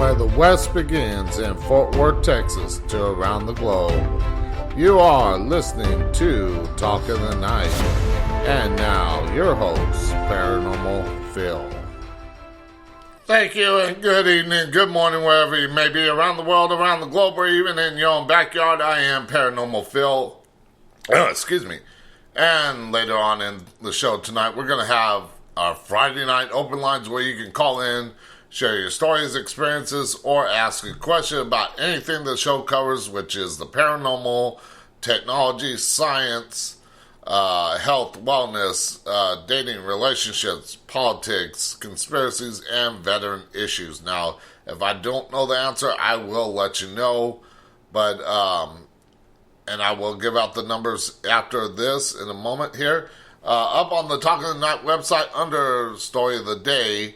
where the West begins in Fort Worth, Texas, to around the globe. You are listening to Talk of the Night. And now, your host, Paranormal Phil. Thank you, and good evening, good morning, wherever you may be around the world, around the globe, or even in your own backyard. I am Paranormal Phil. Excuse me. And later on in the show tonight, we're going to have our Friday night open lines where you can call in, share your stories, experiences, or ask a question about anything the show covers, which is the paranormal, technology, science, health, wellness, dating, relationships, politics, conspiracies, and veteran issues. Now, if I don't know the answer, I will let you know, but, and I will give out the numbers after this in a moment here. Up on the Talk of the Night website under Story of the Day,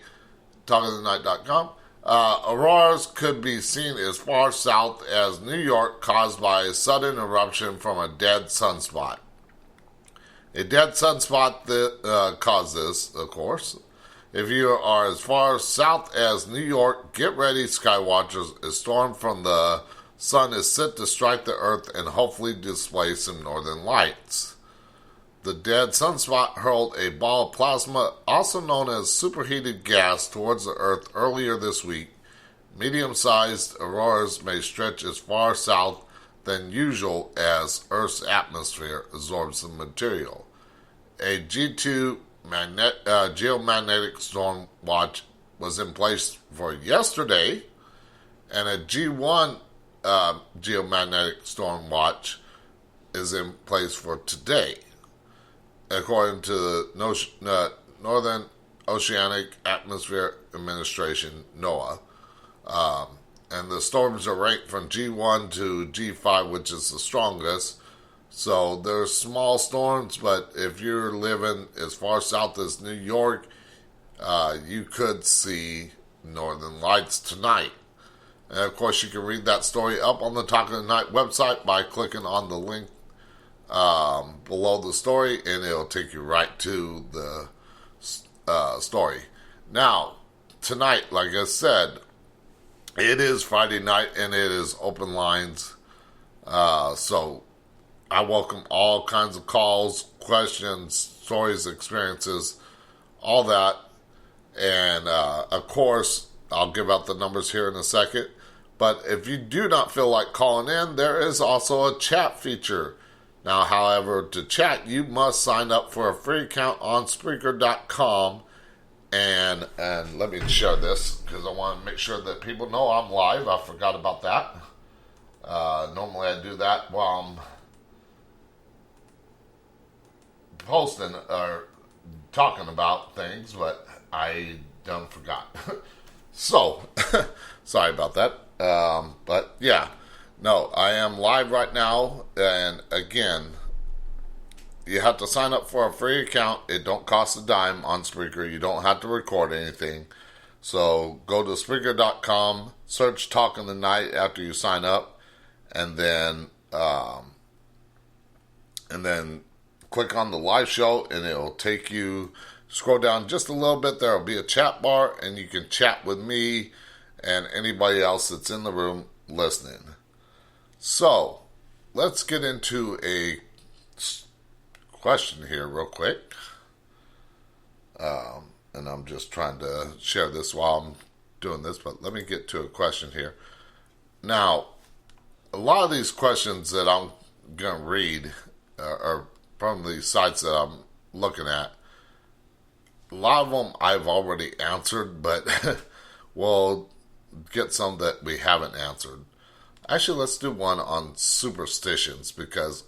talkofthenight.com, auroras could be seen as far south as New York, caused by a sudden eruption from a dead sunspot. A dead sunspot that caused this, of course. If you are as far south as New York, get ready, Skywatchers. A storm from the sun is set to strike the earth and hopefully display some northern lights. The dead sunspot hurled a ball of plasma, also known as superheated gas, towards the Earth earlier this week. Medium-sized auroras may stretch as far south than usual as Earth's atmosphere absorbs the material. A G2 geomagnetic storm watch was in place for yesterday, and a G1 geomagnetic storm watch is in place for today, according to the Northern Oceanic Atmosphere Administration, NOAA. And the storms are ranked from G1 to G5, which is the strongest. So there's small storms, but if you're living as far south as New York, you could see northern lights tonight. And of course, you can read that story up on the Talk of the Night website by clicking on the link below the story, and it'll take you right to the story. Now, tonight, like I said, it is Friday night, and it is open lines. So I welcome all kinds of calls, questions, stories, experiences, all that. And of course, I'll give out the numbers here in a second. But if you do not feel like calling in, there is also a chat feature. Now, however, to chat, you must sign up for a free account on Spreaker.com. And let me share this, because I want to make sure that people know I'm live. I forgot about that. Normally I do that while I'm posting or talking about things, but I done forgot. So, sorry about that. But yeah. No, I am live right now, and again, you have to sign up for a free account. It don't cost a dime on Spreaker. You don't have to record anything. So go to Spreaker.com, search Talk in the Night after you sign up, and then click on the live show, and it'll take you, scroll down just a little bit, there will be a chat bar, and you can chat with me and anybody else that's in the room listening. So, let's get into a question here real quick. And I'm just trying to share this while I'm doing this, but let me get to a question here. Now, a lot of these questions that I'm going to read are from the sites that I'm looking at. A lot of them I've already answered, but we'll get some that we haven't answered. Actually, let's do one on superstitions, because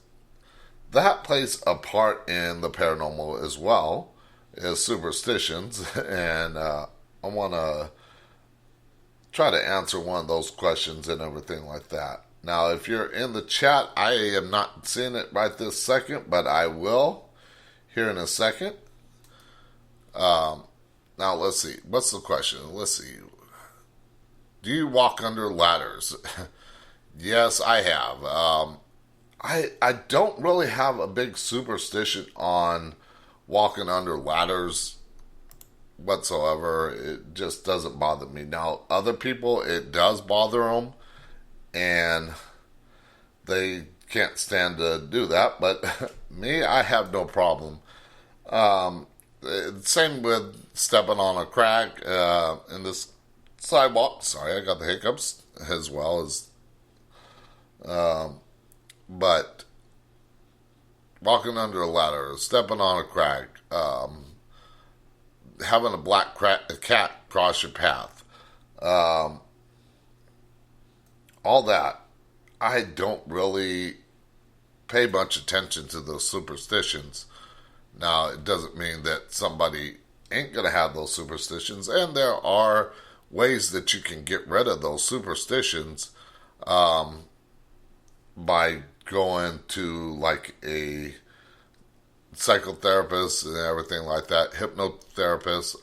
that plays a part in the paranormal as well, is superstitions. And I want to try to answer one of those questions and everything like that. Now, if you're in the chat, I am not seeing it right this second, but I will here in a second. Now, let's see. What's the question? Let's see. Do you walk under ladders? Yes, I have. I don't really have a big superstition on walking under ladders whatsoever. It just doesn't bother me. Now, other people, it does bother them, and they can't stand to do that. But me, I have no problem. Same with stepping on a crack in this sidewalk. Sorry, I got the hiccups as well as. But walking under a ladder, stepping on a crack, having a cat cross your path, all that, I don't really pay much attention to those superstitions. Now, it doesn't mean that somebody ain't going to have those superstitions, and there are ways that you can get rid of those superstitions by going to like a psychotherapist and everything like that. Hypnotherapist,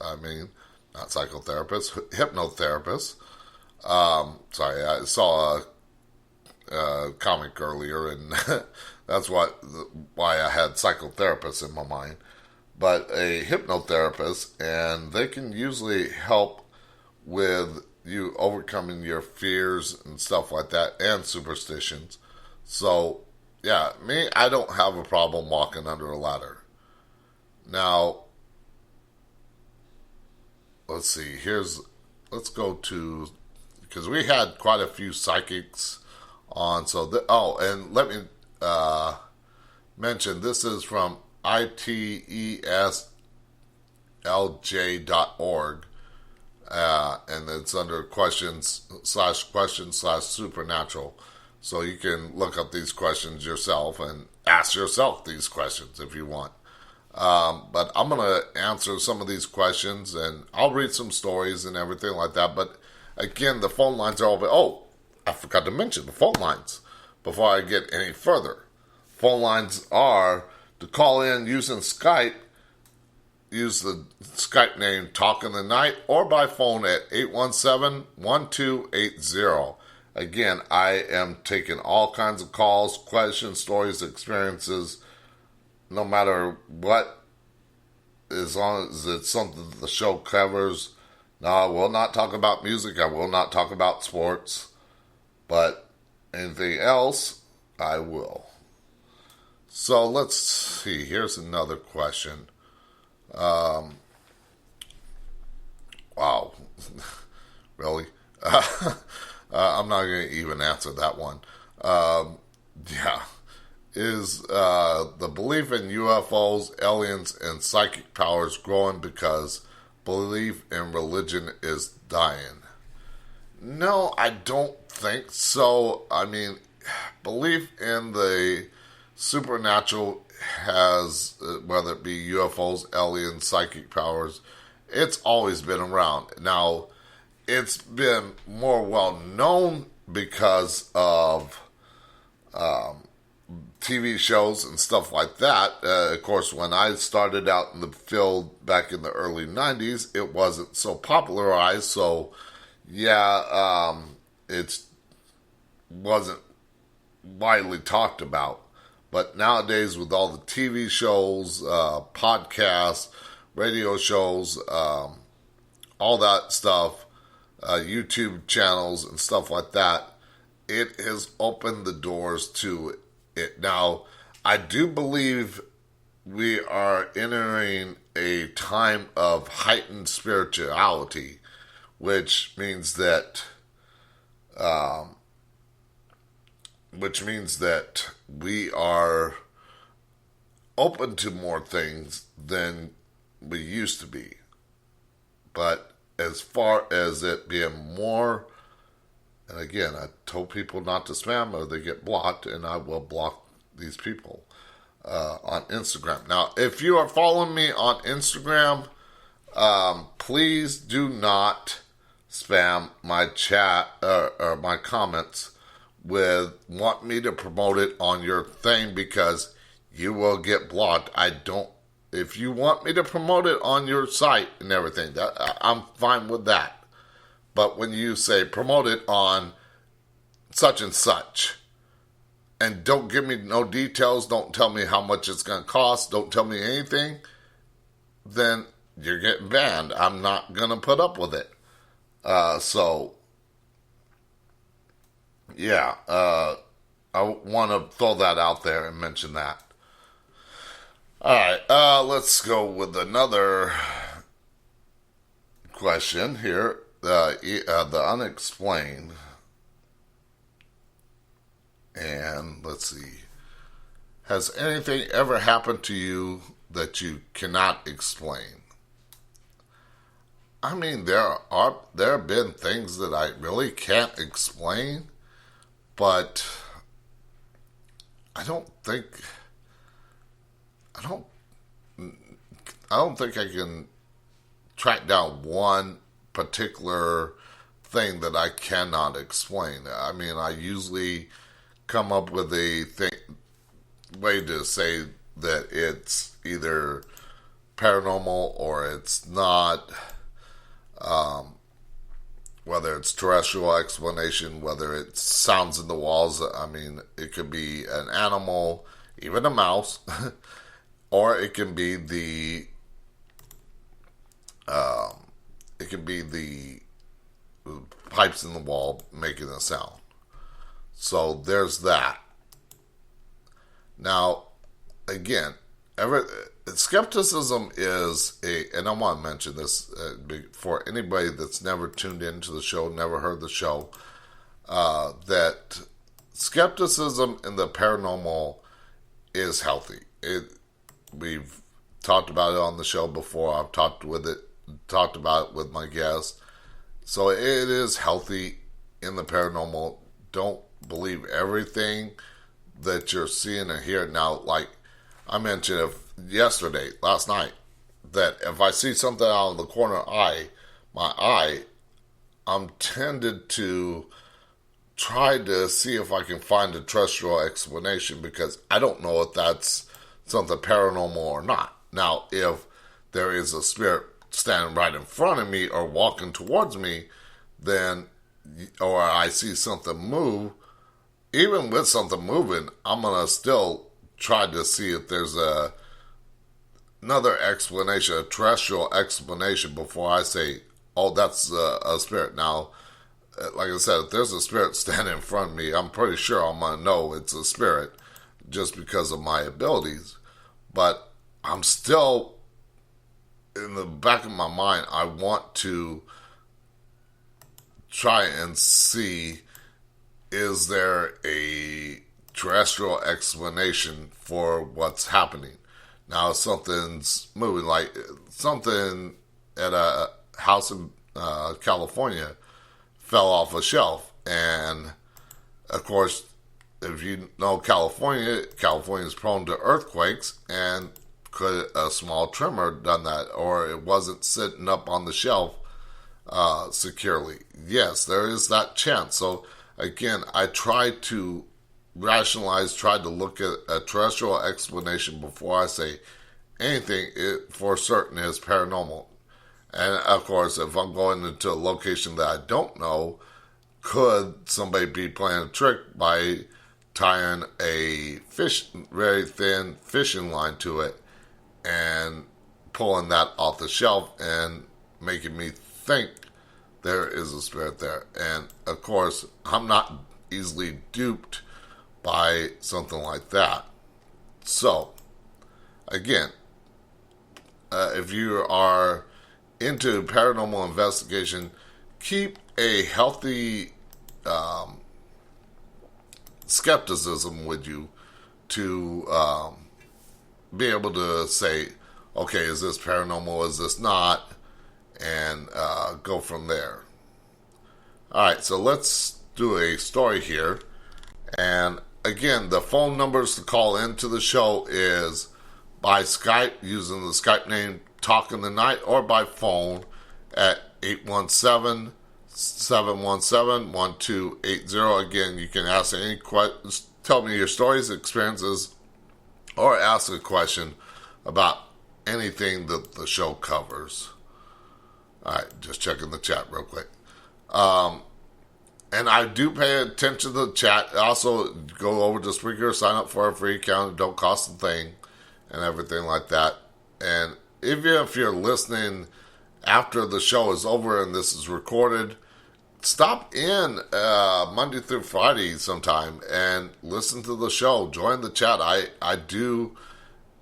not psychotherapist, hypnotherapist. Sorry, I saw a comic earlier, and that's why I had psychotherapists in my mind. But a hypnotherapist, and they can usually help with you overcoming your fears and stuff like that, and superstitions. So, yeah, me, I don't have a problem walking under a ladder. Now, let's see, let's go to, because we had quite a few psychics on, and let me mention, this is from iteslj.org, and it's under questions/supernatural. So you can look up these questions yourself and ask yourself these questions if you want. But I'm going to answer some of these questions, and I'll read some stories and everything like that. But again, the phone lines are open. Oh, I forgot to mention the phone lines before I get any further. Phone lines are to call in using Skype. Use the Skype name Talk in the Night, or by phone at 817-1280. Again, I am taking all kinds of calls, questions, stories, experiences, no matter what, as long as it's something that the show covers. Now, I will not talk about music, I will not talk about sports, but anything else, I will. So let's see, here's another question. Wow, really? I'm not going to even answer that one. Is the belief in UFOs, aliens, and psychic powers growing because belief in religion is dying? No, I don't think so. I mean, belief in the supernatural has, whether it be UFOs, aliens, psychic powers, it's always been around. Now, it's been more well known because of TV shows and stuff like that. Of course, when I started out in the field back in the early 90s, it wasn't so popularized. So, it wasn't widely talked about. But nowadays, with all the TV shows, podcasts, radio shows, all that stuff, YouTube channels and stuff like that, it has opened the doors to it. Now, I do believe we are entering a time of heightened spirituality, which means that we are open to more things than we used to be. But as far as it being more, and again, I told people not to spam or they get blocked, and I will block these people on Instagram. Now, if you are following me on Instagram, please do not spam my chat or my comments with want me to promote it on your thing, because you will get blocked. If you want me to promote it on your site and everything, I'm fine with that. But when you say promote it on such and such, and don't give me no details, don't tell me how much it's going to cost, don't tell me anything, then you're getting banned. I'm not going to put up with it. So, yeah, I want to throw that out there and mention that. All right, let's go with another question here. The unexplained. And let's see. Has anything ever happened to you that you cannot explain? I mean, there have been things that I really can't explain, but I don't think I can track down one particular thing that I cannot explain. I mean, I usually come up with a way to say that it's either paranormal or it's not. Whether it's terrestrial explanation, whether it's sounds in the walls. I mean, it could be an animal, even a mouse, or it can be the pipes in the wall making a sound. So there's that. Now, again, skepticism is and I want to mention this for anybody that's never tuned into the show, never heard the show, that skepticism in the paranormal is healthy. We've talked about it on the show before. I've talked about it with my guests. So it is healthy in the paranormal. Don't believe everything that you're seeing and hearing. Now, like I mentioned last night, that if I see something out of the corner of my eye, I'm tended to try to see if I can find a terrestrial explanation, because I don't know if that's something paranormal or not. Now, if there is a spirit standing right in front of me or walking towards me, or I see something move, even with something moving, I'm going to still try to see if there's another explanation, a terrestrial explanation, before I say, oh, that's a spirit. Now, like I said, if there's a spirit standing in front of me, I'm pretty sure I'm going to know it's a spirit just because of my abilities. But I'm still, in the back of my mind, I want to try and see, is there a terrestrial explanation for what's happening? Now, something's moving, like something at a house in California fell off a shelf. And, of course, if you know California is prone to earthquakes, and could a small tremor done that, or it wasn't sitting up on the shelf securely? Yes, there is that chance. So, again, I try to rationalize, try to look at a terrestrial explanation before I say anything for certain is paranormal. And, of course, if I'm going into a location that I don't know, could somebody be playing a trick by tying a very thin fishing line to it and pulling that off the shelf and making me think there is a spirit there? And, of course, I'm not easily duped by something like that. So, again, if you are into paranormal investigation, keep a healthy skepticism with you to be able to say, okay, is this paranormal, is this not, and go from there. Alright, so let's do a story here. And again, the phone numbers to call into the show is by Skype, using the Skype name Talk in the Night, or by phone at 817-717-1280. Again, you can ask any questions, tell me your stories, experiences, or ask a question about anything that the show covers. Alright, just checking the chat real quick. And I do pay attention to the chat. Also, go over to Spreaker, sign up for a free account. It don't cost a thing, and everything like that. And even if you're listening after the show is over and this is recorded, stop in Monday through Friday sometime and listen to the show. Join the chat. I do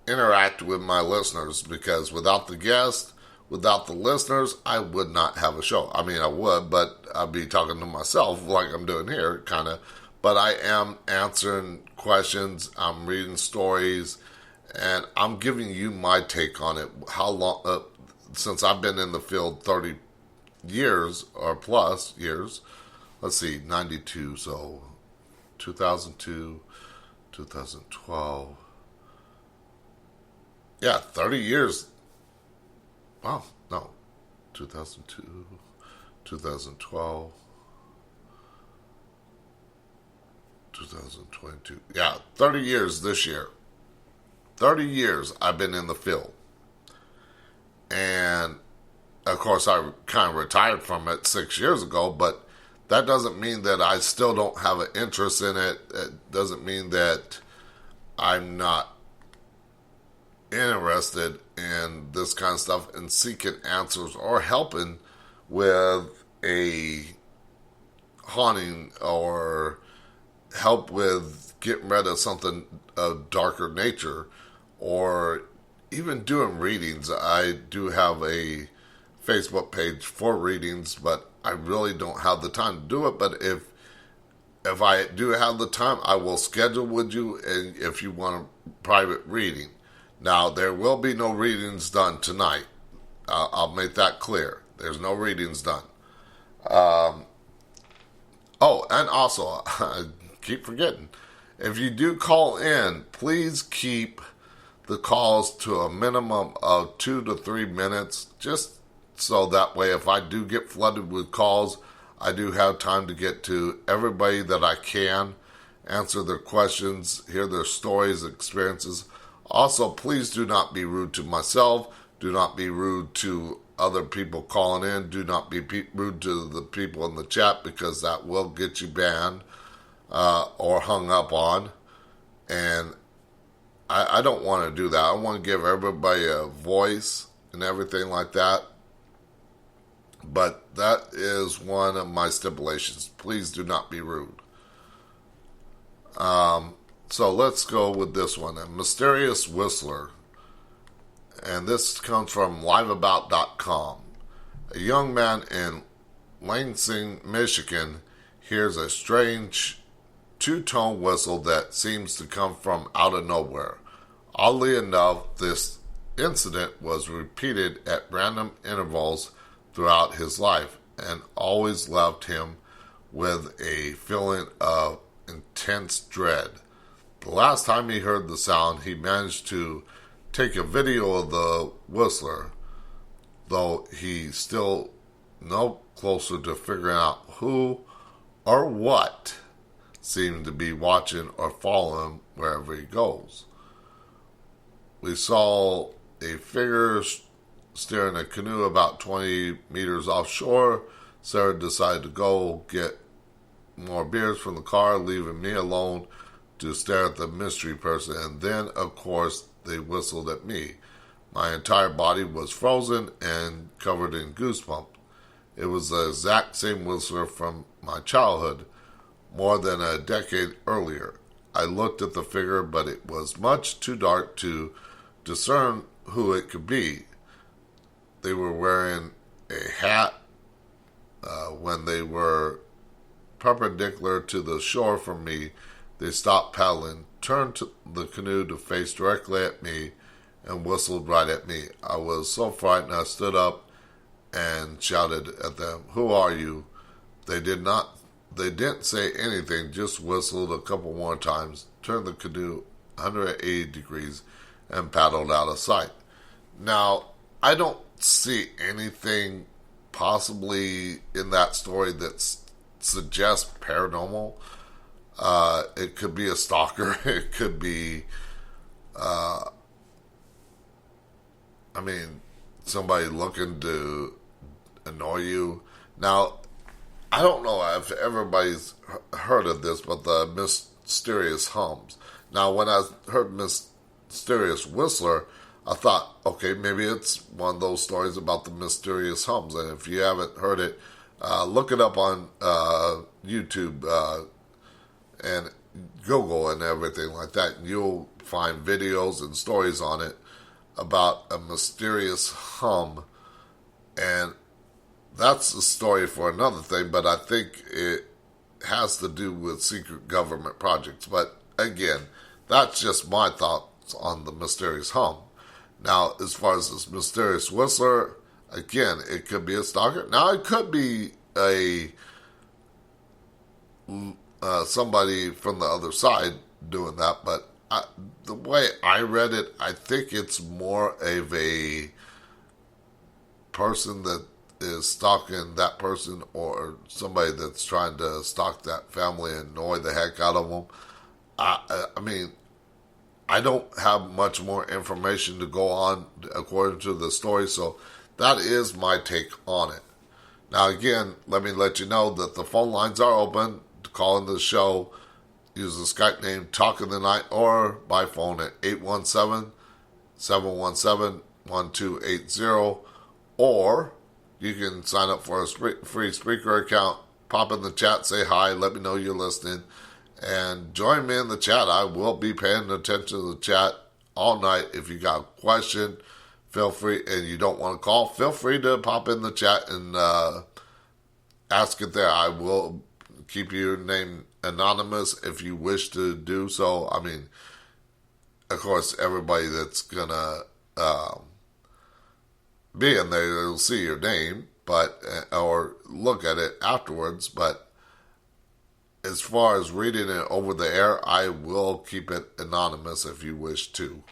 interact with my listeners, because without the guests, without the listeners, I would not have a show. I mean, I would, but I'd be talking to myself like I'm doing here, kind of. But I am answering questions, I'm reading stories, and I'm giving you my take on it. How long, since I've been in the field 30 years or plus years, let's see, 92, so 2002, 2012. Yeah, 30 years. Wow, no, 2002, 2012, 2022. Yeah, 30 years this year. 30 years I've been in the field. And, of course, I kind of retired from it 6 years ago, but that doesn't mean that I still don't have an interest in it. It doesn't mean that I'm not interested in this kind of stuff and seeking answers or helping with a haunting or help with getting rid of something of darker nature, or even doing readings. I do have a Facebook page for readings, but I really don't have the time to do it. But if I do have the time, I will schedule with you, and if you want a private reading. Now, there will be no readings done tonight. I'll make that clear. There's no readings done. Oh, and also, I keep forgetting, if you do call in, please keep the calls to a minimum of 2 to 3 minutes, just so that way if I do get flooded with calls, I do have time to get to everybody that I can, answer their questions, hear their stories, experiences. Also, please do not be rude to myself. Do not be rude to other people calling in. Do not be rude to the people in the chat, because that will get you banned or hung up on. And I don't want to do that. I want to give everybody a voice and everything like that. But that is one of my stipulations. Please do not be rude. So let's go with this one. A mysterious whistler. And this comes from liveabout.com. A young man in Lansing, Michigan hears a strange two-tone whistle that seems to come from out of nowhere. Oddly enough, this incident was repeated at random intervals throughout his life and always left him with a feeling of intense dread. The last time he heard the sound, he managed to take a video of the whistler, though he's still no closer to figuring out who or what seemed to be watching or following him wherever he goes. We saw a figure steering a canoe about 20 meters offshore. Sarah decided to go get more beers from the car, leaving me alone to stare at the mystery person, and then, of course, they whistled at me. My entire body was frozen and covered in goosebumps. It was the exact same whistler from my childhood, more than a decade earlier. I looked at the figure, but it was much too dark to discern who it could be. They were wearing a hat. When they were perpendicular to the shore from me, they stopped paddling, turned the canoe to face directly at me, and whistled right at me. I was so frightened I stood up and shouted at them, "Who are you?" They didn't say anything, just whistled a couple more times, turned the canoe 180 degrees, and paddled out of sight. Now, I don't see anything possibly in that story that suggests paranormal. It could be a stalker. It could be, somebody looking to annoy you. Now, I don't know if everybody's heard of this, but the mysterious hums. Now, when I heard mysterious whistler, I thought, okay, maybe it's one of those stories about the mysterious hums. And if you haven't heard it, look it up on YouTube and Google and everything like that. And you'll find videos and stories on it about a mysterious hum. And that's a story for another thing, but I think it has to do with secret government projects. But again, that's just my thoughts on the mysterious hum. Now, as far as this mysterious whistler, again, it could be a stalker. Now, it could be a somebody from the other side doing that, but the way I read it, I think it's more of a person that is stalking that person, or somebody that's trying to stalk that family and annoy the heck out of them. I mean, I don't have much more information to go on according to the story, so that is my take on it. Now, again, let me let you know that the phone lines are open to call into the show. Use the Skype name Talk of the Night, or by phone at 817-717-1280, or you can sign up for a free Spreaker account, pop in the chat, say hi, let me know you're listening, and join me in the chat. I will be paying attention to the chat all night. If you got a question, feel free, and you don't want to call, feel free to pop in the chat and ask it there. I will keep your name anonymous if you wish to do so. I mean, of course, everybody that's going to be in there will see your name, but or look at it afterwards, but as far as reading it over the air, I will keep it anonymous if you wish to.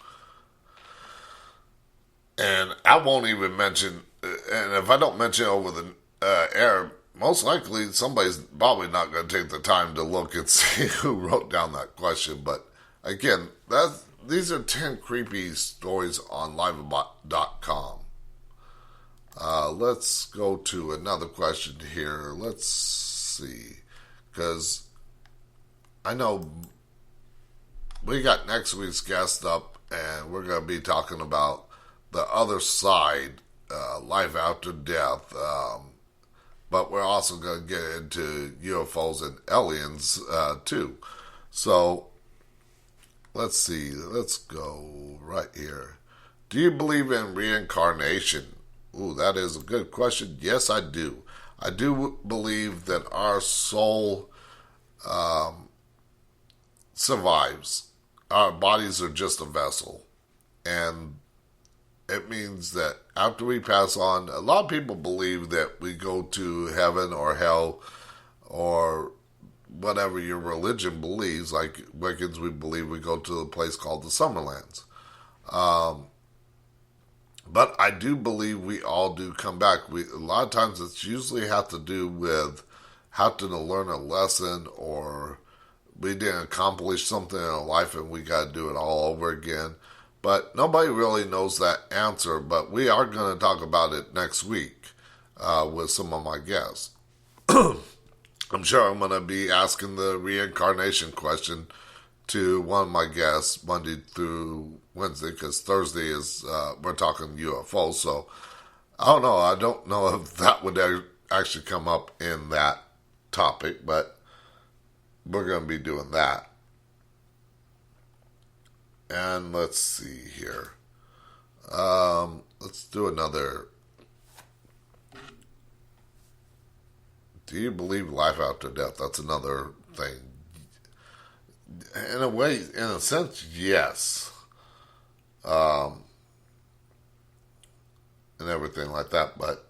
And I won't even mention, and if I don't mention it over the air, most likely somebody's probably not going to take the time to look and see who wrote down that question. But again, these are 10 creepy stories on liveabot.com. Let's go to another question here. Let's see. Because I know we got next week's guest up, and we're going to be talking about the other side, life after death. But we're also going to get into UFOs and aliens, too. So, let's see. Let's go right here. Do you believe in reincarnation? Ooh, that is a good question. Yes, I do. I do believe that our soul survives. Our bodies are just a vessel. And it means that after we pass on, a lot of people believe that we go to heaven or hell or whatever your religion believes. Like Wiccans, we believe we go to a place called the Summerlands. But I do believe we all do come back. A lot of times it's usually have to do with having to learn a lesson, or we didn't accomplish something in our life and we got to do it all over again. But nobody really knows that answer. But we are going to talk about it next week with some of my guests. I'm sure I'm going to be asking the reincarnation question to one of my guests Monday through Wednesday, because Thursday is we're talking UFO. So I don't know. I don't know if that would actually come up in that topic, but we're going to be doing that. And let's see here. Let's do another. Do you believe life after death? That's another thing. In a way, in a sense, yes. And everything like that. But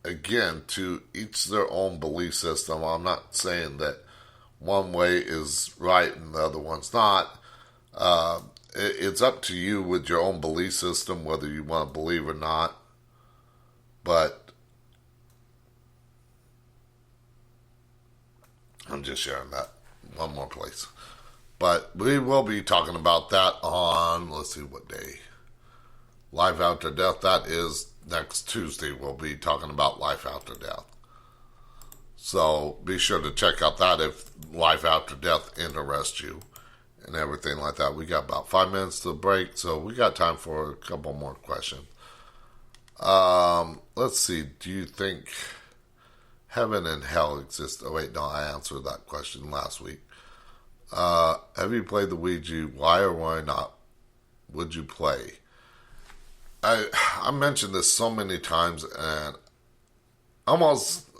again, to each their own belief system. I'm not saying that one way is right and the other one's not. It's up to you with your own belief system, whether you want to believe or not. But I'm just sharing that one more place. But we will be talking about that on, let's see what day. Life After Death, that is next Tuesday. We'll be talking about Life After Death. So be sure to check out that if Life After Death interests you. and everything like that. We got about 5 minutes to break, so we got time for a couple more questions. Let's see. Do you think heaven and hell exist? Oh, wait, no, I answered that question last week. Have you played the Ouija? Why or why not would you play? I mentioned this so many times, and almost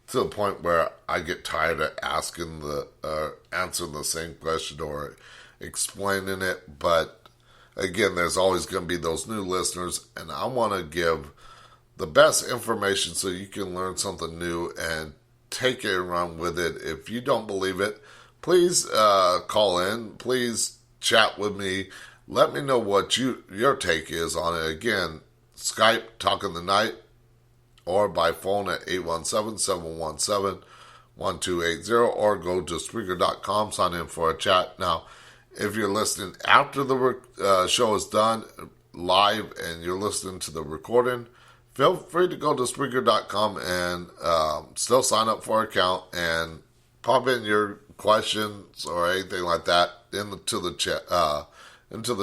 to the point where I get tired of answering the same question or explaining it. But again, there's always going to be those new listeners, and I want to give the best information so you can learn something new and take it and run with it. If you don't believe it, please call in. Please chat with me. Let me know what your take is on it. Again, Skype, Talking the Night, or by phone at 817-717-1280, or go to Spreaker.com, sign in for a chat. Now, if you're listening after the show is done, live, and you're listening to the recording, feel free to go to Spreaker.com and still sign up for an account and pop in your questions or anything like that into the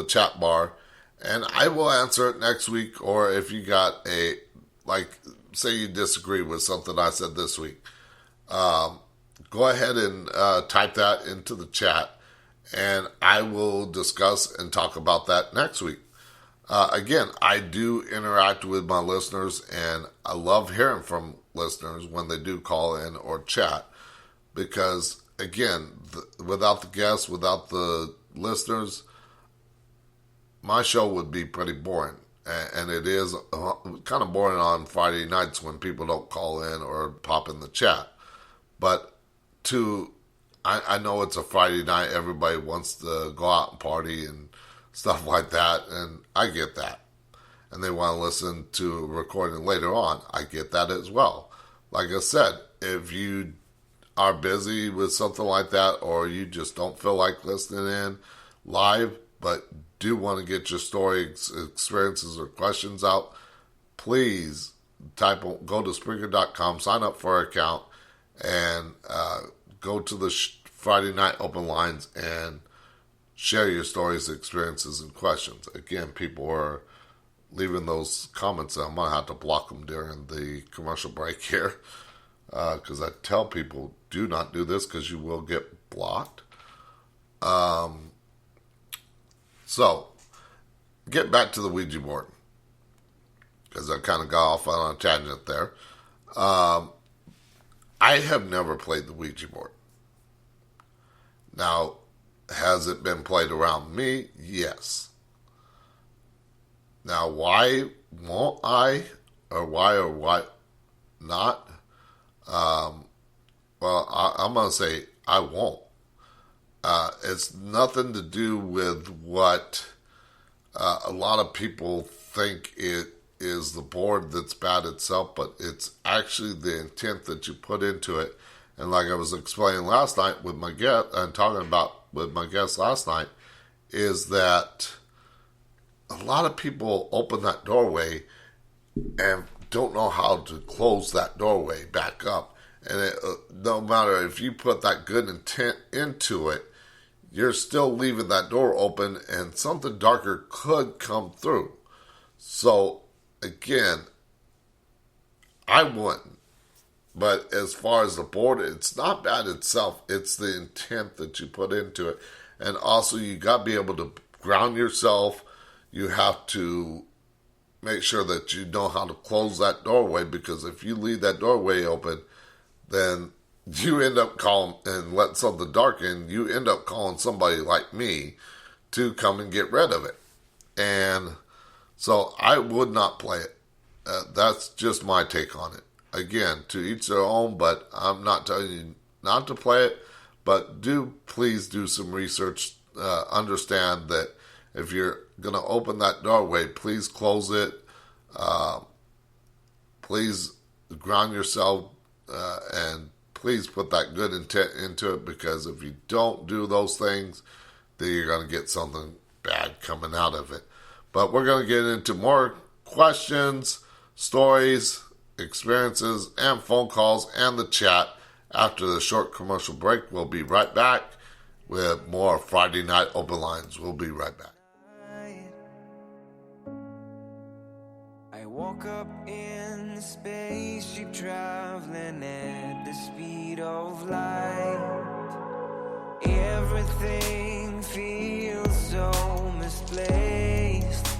chat bar, and I will answer it next week. Or if you got say you disagree with something I said this week, go ahead and type that into the chat, and I will discuss and talk about that next week. Again, I do interact with my listeners, and I love hearing from listeners when they do call in or chat, because again, without the guests, without the listeners, my show would be pretty boring. And it is kind of boring on Friday nights when people don't call in or pop in the chat. But I know it's a Friday night, everybody wants to go out and party and stuff like that, and I get that. And they want to listen to a recording later on. I get that as well. Like I said, if you are busy with something like that, or you just don't feel like listening in live, but do want to get your story, experiences, or questions out, please go to Spreaker.com, sign up for an account, and go to the Friday night open lines and share your stories, experiences, and questions. Again, people are leaving those comments, and I'm going to have to block them during the commercial break here, because I tell people, do not do this because you will get blocked. So, get back to the Ouija board, because I kind of got off on a tangent there. I have never played the Ouija board. Now, has it been played around me? Yes. Now, why won't I, or why not? I'm going to say I won't. It's nothing to do with what a lot of people think it is the board that's bad itself, but it's actually the intent that you put into it. And like I was explaining last night with my guest, and talking about with my guest last night, is that a lot of people open that doorway and don't know how to close that doorway back up. And no matter if you put that good intent into it, you're still leaving that door open, and something darker could come through. So, again, I wouldn't. But as far as the board, it's not bad itself. It's the intent that you put into it. And also, you got to be able to ground yourself. You have to make sure that you know how to close that doorway, because if you leave that doorway open, then you end up calling and let something dark in. You end up calling somebody like me to come and get rid of it. And so I would not play it. That's just my take on it. Again, to each their own, but I'm not telling you not to play it. But please do some research. Understand that if you're going to open that doorway, please close it. Please ground yourself, and please put that good intent into it, because if you don't do those things, then you're going to get something bad coming out of it. But we're going to get into more questions, stories, experiences, and phone calls, and the chat after the short commercial break. We'll be right back with more Friday Night Open Lines. We'll be right back. I woke up in the spaceship traveling at the speed of light. Everything feels so misplaced.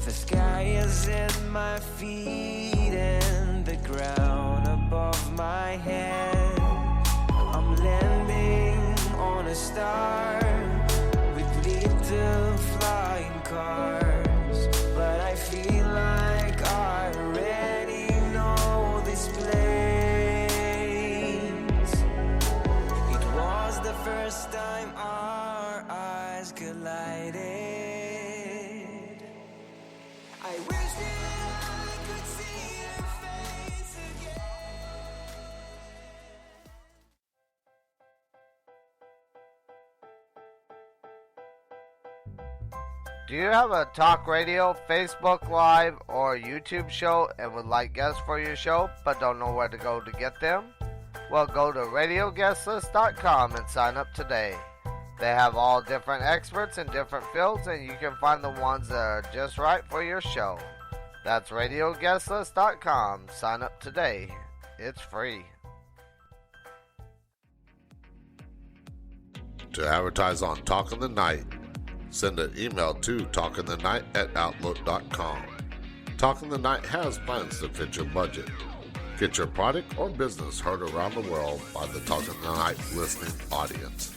The sky is at my feet and the ground above my head. I'm landing on a star with little flying cars, but I feel like I already know this place. It was the first time our eyes collided. I wish that I could see your face again. Do you have a talk radio, Facebook Live, or YouTube show and would like guests for your show but don't know where to go to get them? Well, go to radioguestlist.com and sign up today. They have all different experts in different fields, and you can find the ones that are just right for your show. That's radioguestlist.com. Sign up today. It's free. To advertise on Talking the Night, send an email to talkingthenight@outlook.com. Talking the Night has plans to fit your budget. Get your product or business heard around the world by the Talking the Night listening audience.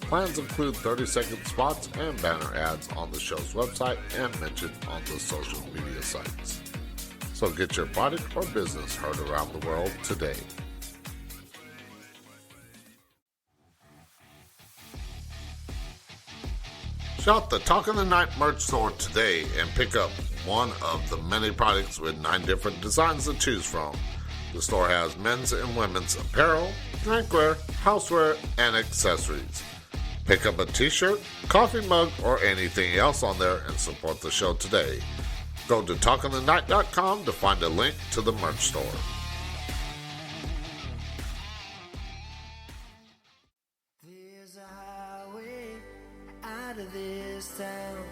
Plans include 30-second spots and banner ads on the show's website and mentioned on the social media sites. So get your product or business heard around the world today. Shop the Talking the Night merch store today and pick up one of the many products with 9 different designs to choose from. The store has men's and women's apparel, drinkware, houseware, and accessories. Pick up a t-shirt, coffee mug, or anything else on there and support the show today. Go to talkingthenight.com to find a link to the merch store. There's a highway out of this town,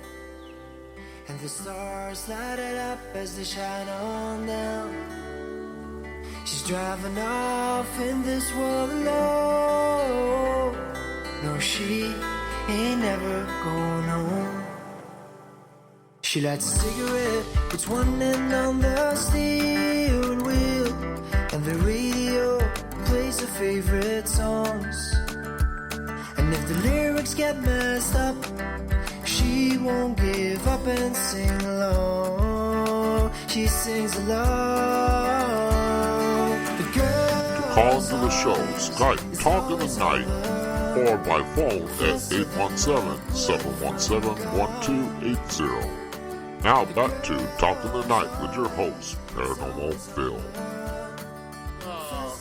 and the stars light it up as they shine on down. She's driving off in this world alone. No, she ain't never going home. She lights a cigarette, puts one end on the steering wheel, and the radio plays her favorite songs. And if the lyrics get messed up, she won't give up and sing along. She sings along. The girl Call into the show, Skype Talking the Night, or by phone at 817-717-1280. Now back to Talking the Night with your host, Paranormal Phil.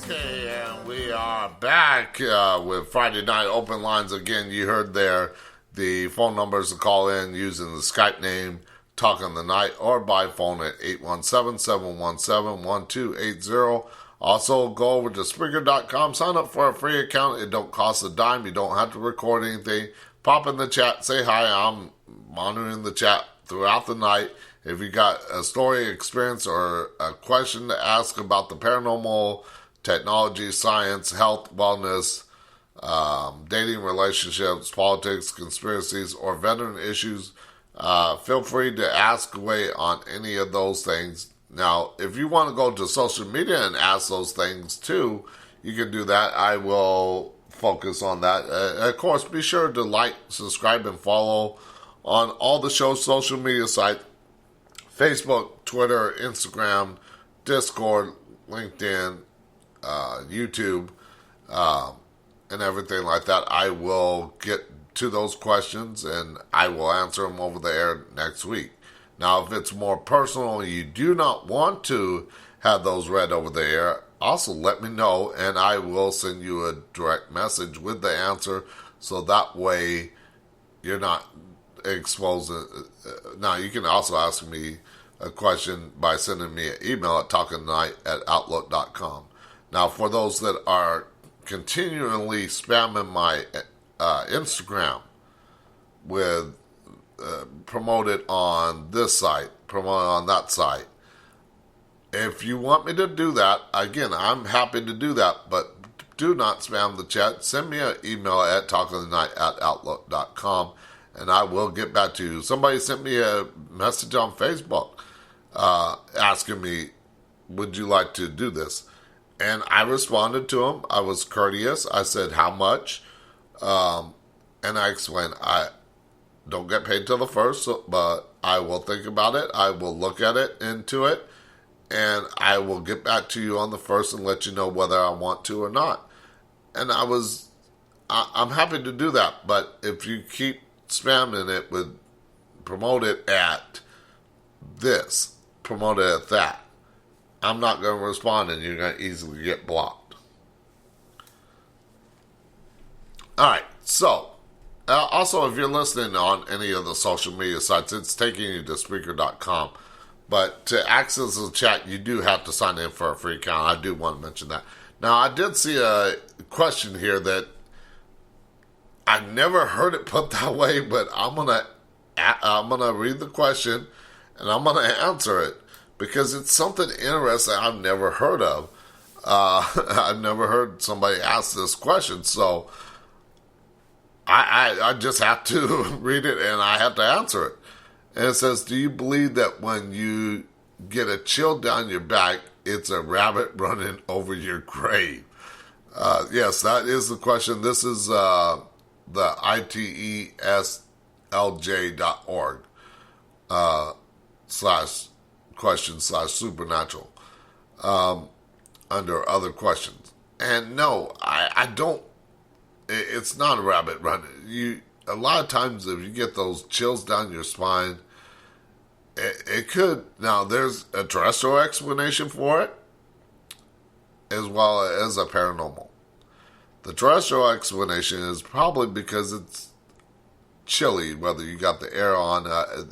Okay, and we are back with Friday Night Open Lines again. You heard there the phone numbers to call in using the Skype name Talking the Night, or by phone at 817-717-1280. Also, go over to Spreaker.com, sign up for a free account. It don't cost a dime. You don't have to record anything. Pop in the chat, say hi. I'm monitoring the chat throughout the night. If you got a story, experience, or a question to ask about the paranormal, technology, science, health, wellness, dating, relationships, politics, conspiracies, or veteran issues, feel free to ask away on any of those things. Now, if you want to go to social media and ask those things too, you can do that. I will focus on that. Of course, be sure to like, subscribe, and follow on all the show's social media sites: Facebook, Twitter, Instagram, Discord, LinkedIn, YouTube, and everything like that. I will get to those questions and I will answer them over the air next week. Now, if it's more personal, you do not want to have those read over the air, also let me know and I will send you a direct message with the answer, so that way you're not exposing. Now, you can also ask me a question by sending me an email at talkingthenight@outlook.com. Now, for those that are continually spamming my Instagram with promote it on this site, promote it on that site. If you want me to do that, again, I'm happy to do that, but do not spam the chat. Send me an email at talkofthenight@outlook.com, and I will get back to you. Somebody sent me a message on Facebook asking me, would you like to do this? And I responded to him. I was courteous. I said, how much? And I explained, I don't get paid till the 1st, but I will think about it. I will look at it, into it, and I will get back to you on the 1st and let you know whether I want to or not. And I'm happy to do that. But if you keep spamming it with promote it at this, promote it at that, I'm not going to respond, and you're going to easily get blocked. All right, so also, if you're listening on any of the social media sites, it's taking you to Spreaker.com. But to access the chat, you do have to sign in for a free account. I do want to mention that. Now, I did see a question here that I never heard it put that way, but I'm gonna read the question and I'm gonna answer it because it's something interesting I've never heard of. I've never heard somebody ask this question, so I just have to read it and I have to answer it. And it says, do you believe that when you get a chill down your back, it's a rabbit running over your grave? Yes, that is the question. This is the iteslj.org /question/supernatural under other questions. And no, I don't. It's not a rabbit running. A lot of times, if you get those chills down your spine, it could. Now, there's a terrestrial explanation for it, as well as a paranormal. The terrestrial explanation is probably because it's chilly, whether you got the air on.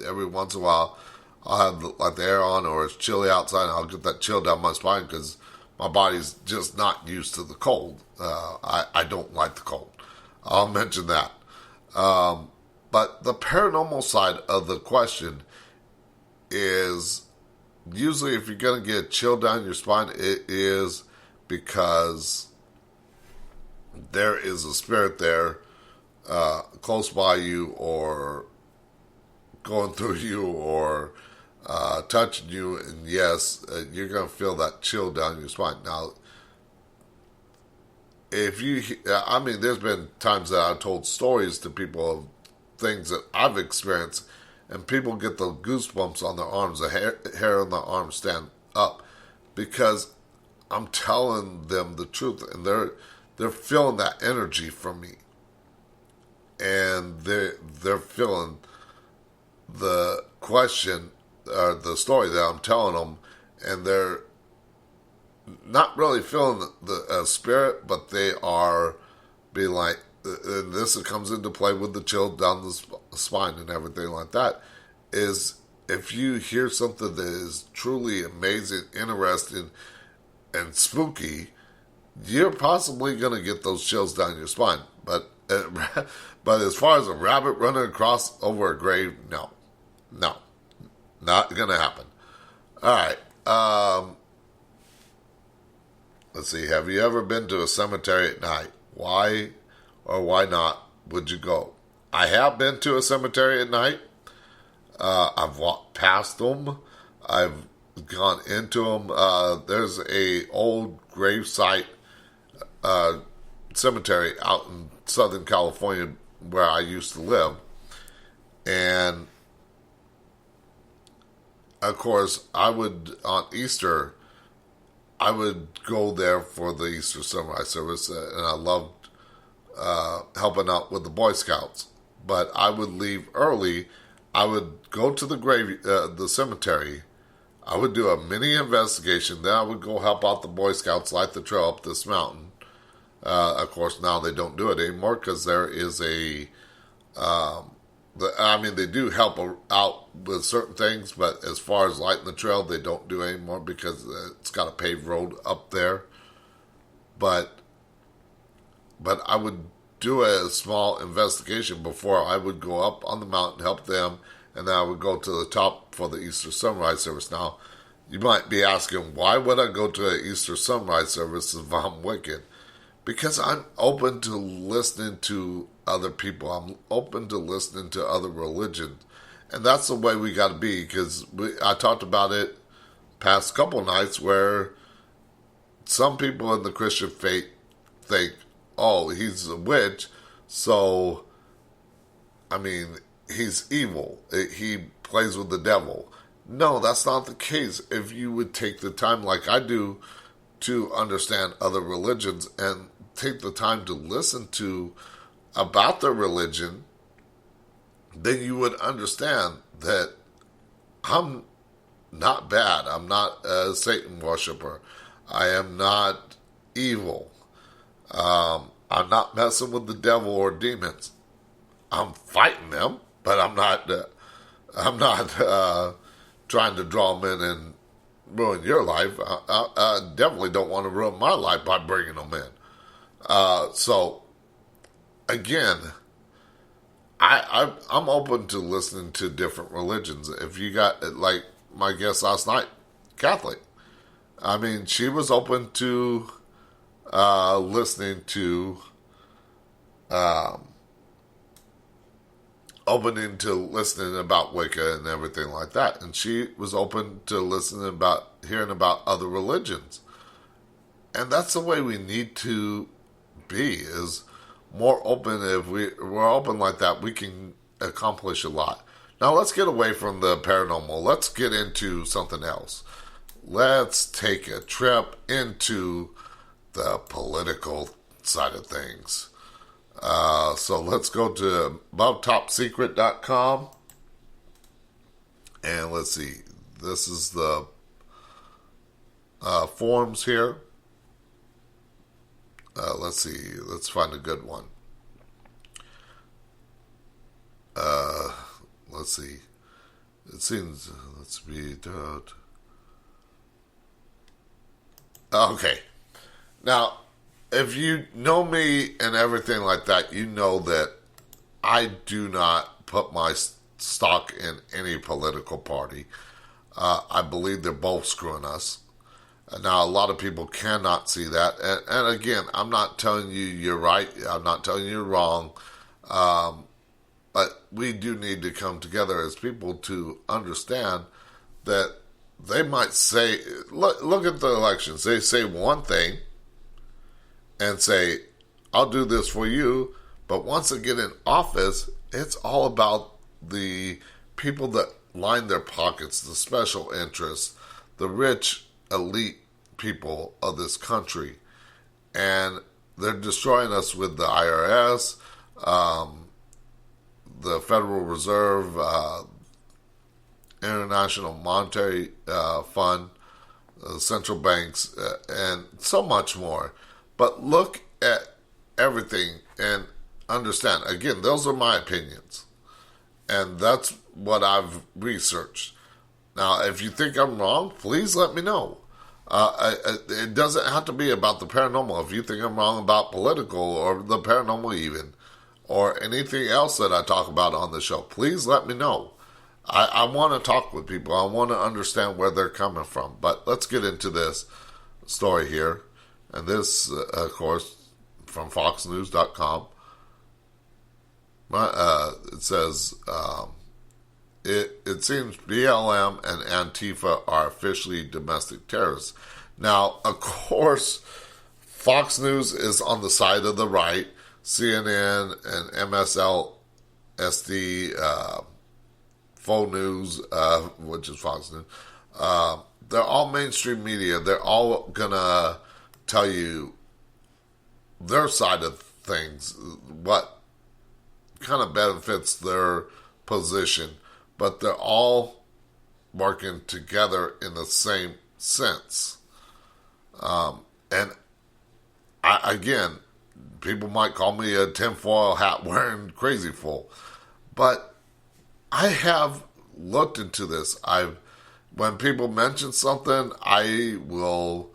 Every once in a while, I'll have the air on, or it's chilly outside, and I'll get that chill down my spine because my body's just not used to the cold. I don't like the cold. I'll mention that. But the paranormal side of the question is usually if you're going to get a chill down your spine, it is because there is a spirit there close by you or going through you or touching you, and yes, you're going to feel that chill down your spine. Now, there's been times that I've told stories to people of things that I've experienced, and people get the goosebumps on their arms, the hair on their arms stand up, because I'm telling them the truth, and they're feeling that energy from me, and they're feeling the question or the story that I'm telling them, and they're not really feeling the spirit, but they are being like, and this comes into play with the chill down the spine and everything like that, is if you hear something that is truly amazing, interesting, and spooky, you're possibly going to get those chills down your spine. But as far as a rabbit running across over a grave, no, not going to happen. All right. Let's see. Have you ever been to a cemetery at night? Why or why not would you go? I have been to a cemetery at night. I've walked past them. I've gone into them. There's a old gravesite cemetery out in Southern California where I used to live. And, of course, on Easter, I would go there for the Easter sunrise service, and I loved helping out with the Boy Scouts. But I would leave early. I would go to the cemetery. I would do a mini investigation. Then I would go help out the Boy Scouts light the trail up this mountain. Of course, now they don't do it anymore because there is they do help out with certain things, but as far as lighting the trail, they don't do anymore because it's got a paved road up there. But but I would do a small investigation before I would go up on the mountain, help them, and then I would go to the top for the Easter sunrise service. Now, you might be asking, why would I go to an Easter sunrise service if I'm wicked? Because I'm open to listening to other people. I'm open to listening to other religions. And that's the way we got to be, because I talked about it past couple nights where some people in the Christian faith think, oh, he's a witch, so, I mean, he's evil. He plays with the devil. No, that's not the case. If you would take the time, like I do, to understand other religions and take the time to listen to about their religion, then you would understand that I'm not bad. I'm not a Satan worshiper. I am not evil. I'm not messing with the devil or demons. I'm fighting them, but I'm not trying to draw them in and ruin your life. I definitely don't want to ruin my life by bringing them in. So, again, I'm open to listening to different religions. If you got, like my guest last night, Catholic. I mean, she was open to listening to, opening to listening about Wicca and everything like that. And she was open to hearing about other religions. And that's the way we need to be, is more open. If we're open like that, we can accomplish a lot. Now let's get away from the paranormal. Let's get into something else. Let's take a trip into the political side of things. So let's go to AboveTopSecret.com. And let's see. This is the forums here. Let's see. Let's find a good one. Let's see. It seems. Let's read out. Okay. Now, if you know me and everything like that, you know that I do not put my stock in any political party. I believe they're both screwing us. Now, a lot of people cannot see that. And again, I'm not telling you you're right. I'm not telling you you're wrong. But we do need to come together as people to understand that they might say, look at the elections. They say one thing and say, I'll do this for you. But once they get in office, it's all about the people that line their pockets, the special interests, the rich elite people of this country. And they're destroying us with the IRS, the Federal Reserve, International Monetary Fund, central banks, and so much more. But look at everything and understand. Again, those are my opinions. And that's what I've researched. Now, if you think I'm wrong, please let me know. It doesn't have to be about the paranormal. If you think I'm wrong about political or the paranormal even, or anything else that I talk about on the show, please let me know. I want to talk with people. I want to understand where they're coming from. But let's get into this story here. And this, of course, from FoxNews.com. It says, it seems BLM and Antifa are officially domestic terrorists. Now, of course, Fox News is on the side of the right. CNN and MSLSD, Faux News, which is Fox News, they're all mainstream media. They're all going to tell you their side of things, what kind of benefits their position, but they're all working together in the same sense. And again, people might call me a tinfoil hat wearing crazy fool, but I have looked into this. When people mention something, I will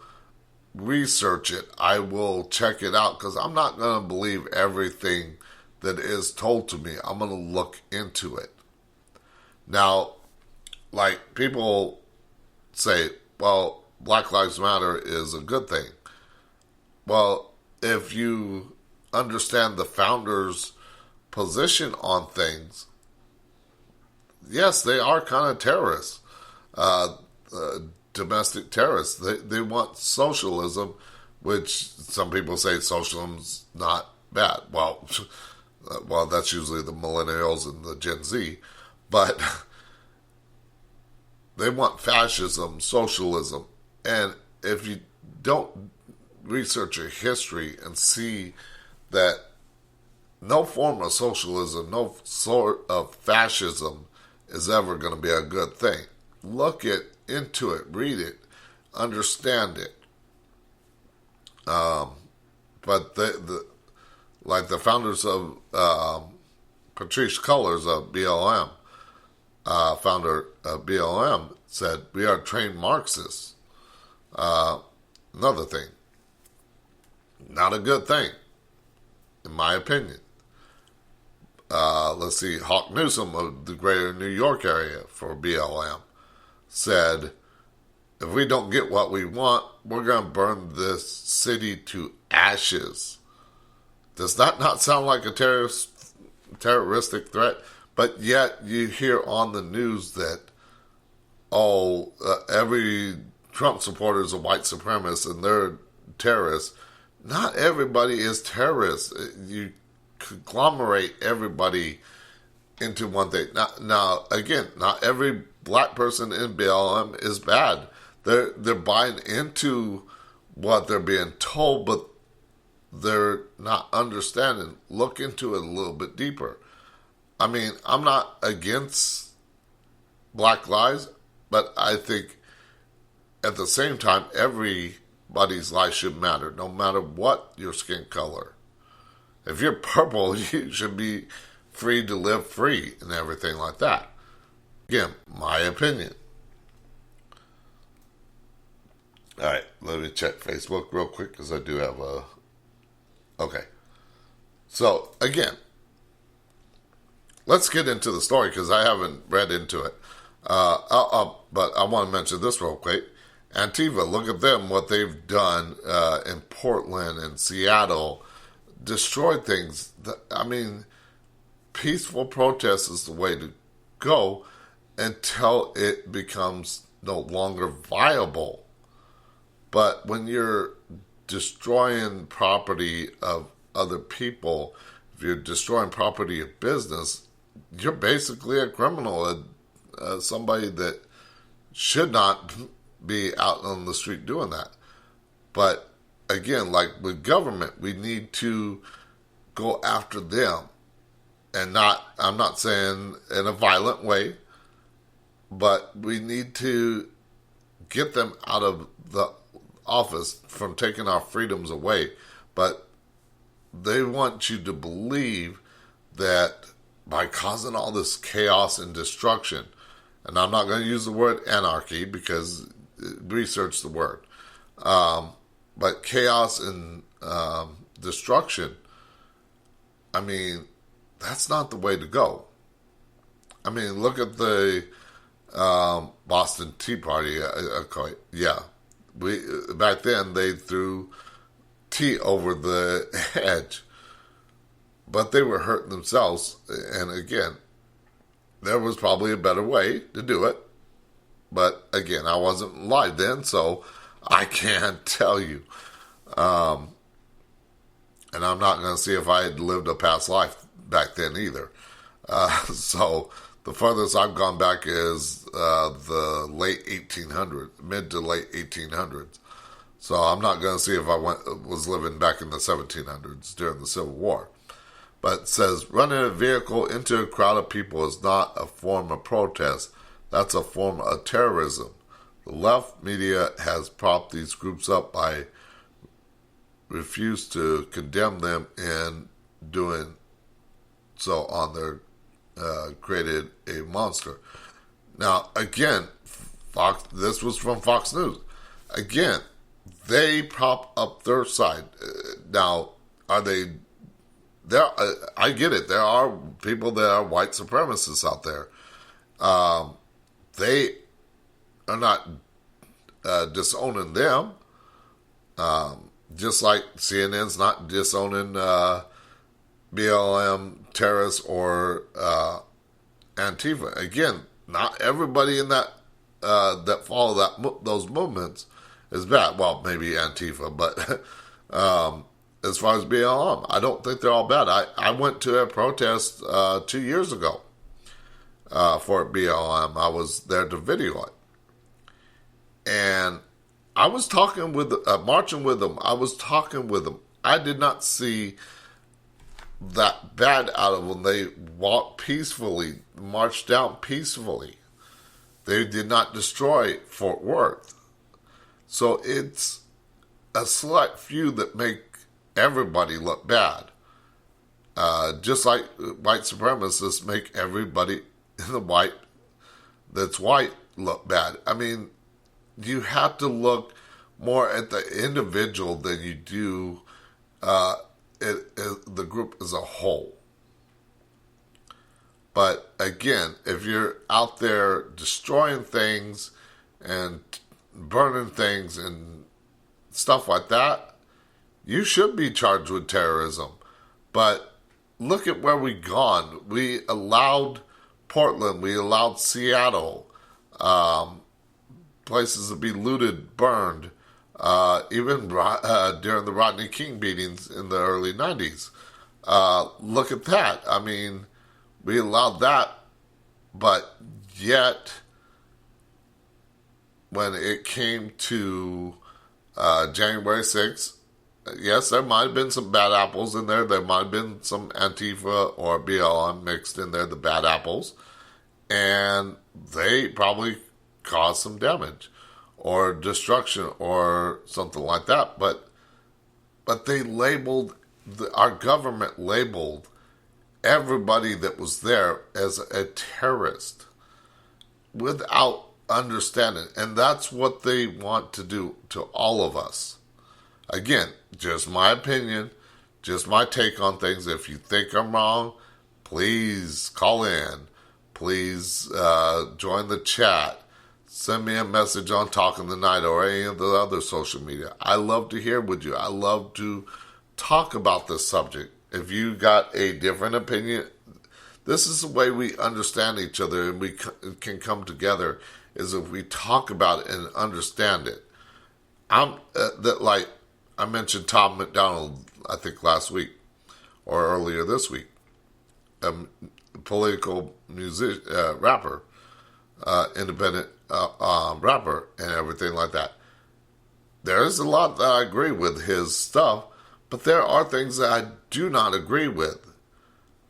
research it. I will check it out because I'm not going to believe everything that is told to me. I'm going to look into it. Now, like people say, well, Black Lives Matter is a good thing. Well, if you understand the founders' position on things, yes, they are kind of terrorists, domestic terrorists. They want socialism, which some people say socialism's not bad. Well, that's usually the millennials and the Gen Z, but they want fascism, socialism, and if you don't research your history and see that no form of socialism, no sort of fascism is ever going to be a good thing. Look into it, read it, understand it. But like the founders of Patrisse Cullors of BLM, founder of BLM, said, we are trained Marxists. Another thing. Not a good thing, in my opinion. Let's see, Hawk Newsom of the greater New York area for BLM said, if we don't get what we want, we're going to burn this city to ashes. Does that not sound like a terroristic threat? But yet you hear on the news that, every Trump supporter is a white supremacist and they're terrorists. Not everybody is terrorists. You conglomerate everybody into one thing. Now, again, not every black person in BLM is bad. They're buying into what they're being told, but they're not understanding. Look into it a little bit deeper. I mean, I'm not against black lives, but I think at the same time, everybody's life should matter, no matter what your skin color. If you're purple, you should be free to live free and everything like that. Again, my opinion. All right, let me check Facebook real quick because I do have a... Okay. So, again, let's get into the story because I haven't read into it. But I want to mention this real quick. Antifa, look at them, what they've done in Portland and Seattle, destroyed things. I mean, peaceful protest is the way to go until it becomes no longer viable. But when you're destroying property of other people, if you're destroying property of business, you're basically a criminal, somebody that should not be out on the street doing that. But again, like with government, we need to go after them, and I'm not saying in a violent way, but we need to get them out of the office from taking our freedoms away. But they want you to believe that by causing all this chaos and destruction, and I'm not going to use the word anarchy because research the word, but chaos and destruction, I mean, that's not the way to go. I mean, look at the Boston Tea Party. Yeah, back then they threw tea over the edge, but they were hurting themselves. And again, there was probably a better way to do it. But again, I wasn't alive then, so I can't tell you. And I'm not going to see if I had lived a past life back then either. So the furthest I've gone back is the late 1800s, mid to late 1800s. So I'm not going to see if I was living back in the 1700s during the Civil War. But it says, running a vehicle into a crowd of people is not a form of protest. That's a form of terrorism. The left media has propped these groups up by refused to condemn them in doing so on their created a monster. Now, again, this was from Fox News. Again, they prop up their side. Now, are they there? I get it. There are people that are white supremacists out there. They are not disowning them, just like CNN's not disowning BLM terrorists or Antifa. Again, not everybody in that that follow those movements is bad. Well, maybe Antifa, but as far as BLM, I don't think they're all bad. I went to a protest 2 years ago for BLM. I was there to video it. And I was talking with, marching with them. I was talking with them. I did not see that bad out of them. They walked peacefully, marched down peacefully. They did not destroy Fort Worth. So it's a select few that make everybody look bad. Just like white supremacists make everybody in the white that's white look bad. I mean, you have to look more at the individual than you do the group as a whole. But again, if you're out there destroying things and burning things and stuff like that, you should be charged with terrorism. But look at where we've gone. We allowed Portland, we allowed Seattle, places to be looted, burned, even during the Rodney King beatings in the early 90s. Look at that. I mean, we allowed that, but yet when it came to January 6th, yes, there might have been some bad apples in there. There might have been some Antifa or BLM mixed in there, the bad apples. And they probably caused some damage or destruction or something like that. But they labeled, our government labeled everybody that was there as a terrorist without understanding. And that's what they want to do to all of us. Again, just my opinion, just my take on things. If you think I'm wrong, please call in. Please join the chat. Send me a message on Talking the Night or any of the other social media. I love to hear with you. I love to talk about this subject. If you got a different opinion, this is the way we understand each other and we can come together, is if we talk about it and understand it. Like I mentioned Tom McDonald, I think last week or earlier this week, a political rapper, independent rapper and everything like that. There is a lot that I agree with his stuff, but there are things that I do not agree with.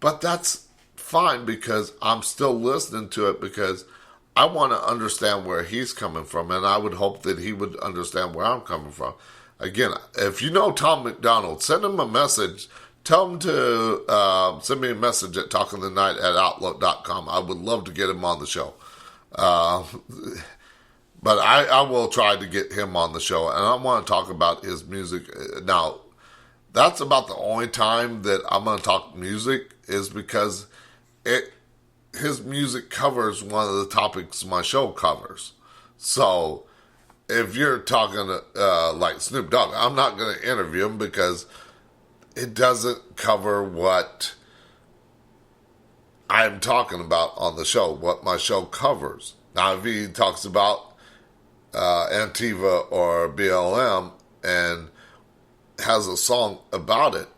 But that's fine because I'm still listening to it because I want to understand where he's coming from, and I would hope that he would understand where I'm coming from. Again, if you know Tom McDonald, send him a message. Tell him to send me a message at talkingthenight@outlook.com. I would love to get him on the show. But I will try to get him on the show, and I want to talk about his music. Now, that's about the only time that I'm going to talk music, is because his music covers one of the topics my show covers. So if you're talking like Snoop Dogg, I'm not going to interview him because it doesn't cover what I'm talking about on the show, what my show covers. Now, if he talks about Antifa or BLM and has a song about it,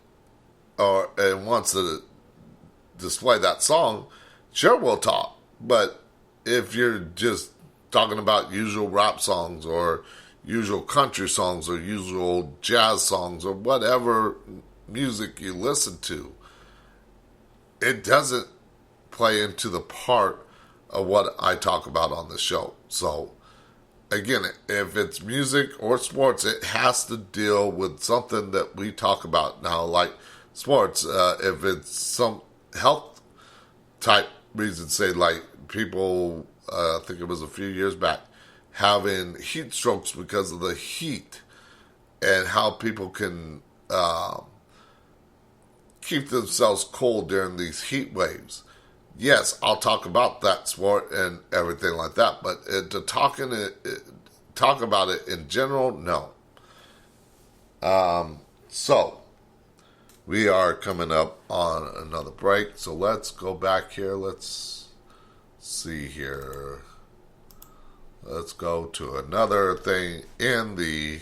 and wants to display that song, sure, we'll talk. But if you're just talking about usual rap songs or usual country songs or usual jazz songs or whatever music you listen to, it doesn't play into the part of what I talk about on the show. So again, if it's music or sports, it has to deal with something that we talk about now, like sports. If it's some health type reason, say like people, I think it was a few years back, having heat strokes because of the heat. and how people can keep themselves cool during these heat waves. Yes, I'll talk about that sport and everything like that, but to talk about it in general, no. So, we are coming up on another break, so let's go back here. Let's see here. Let's go to another thing in the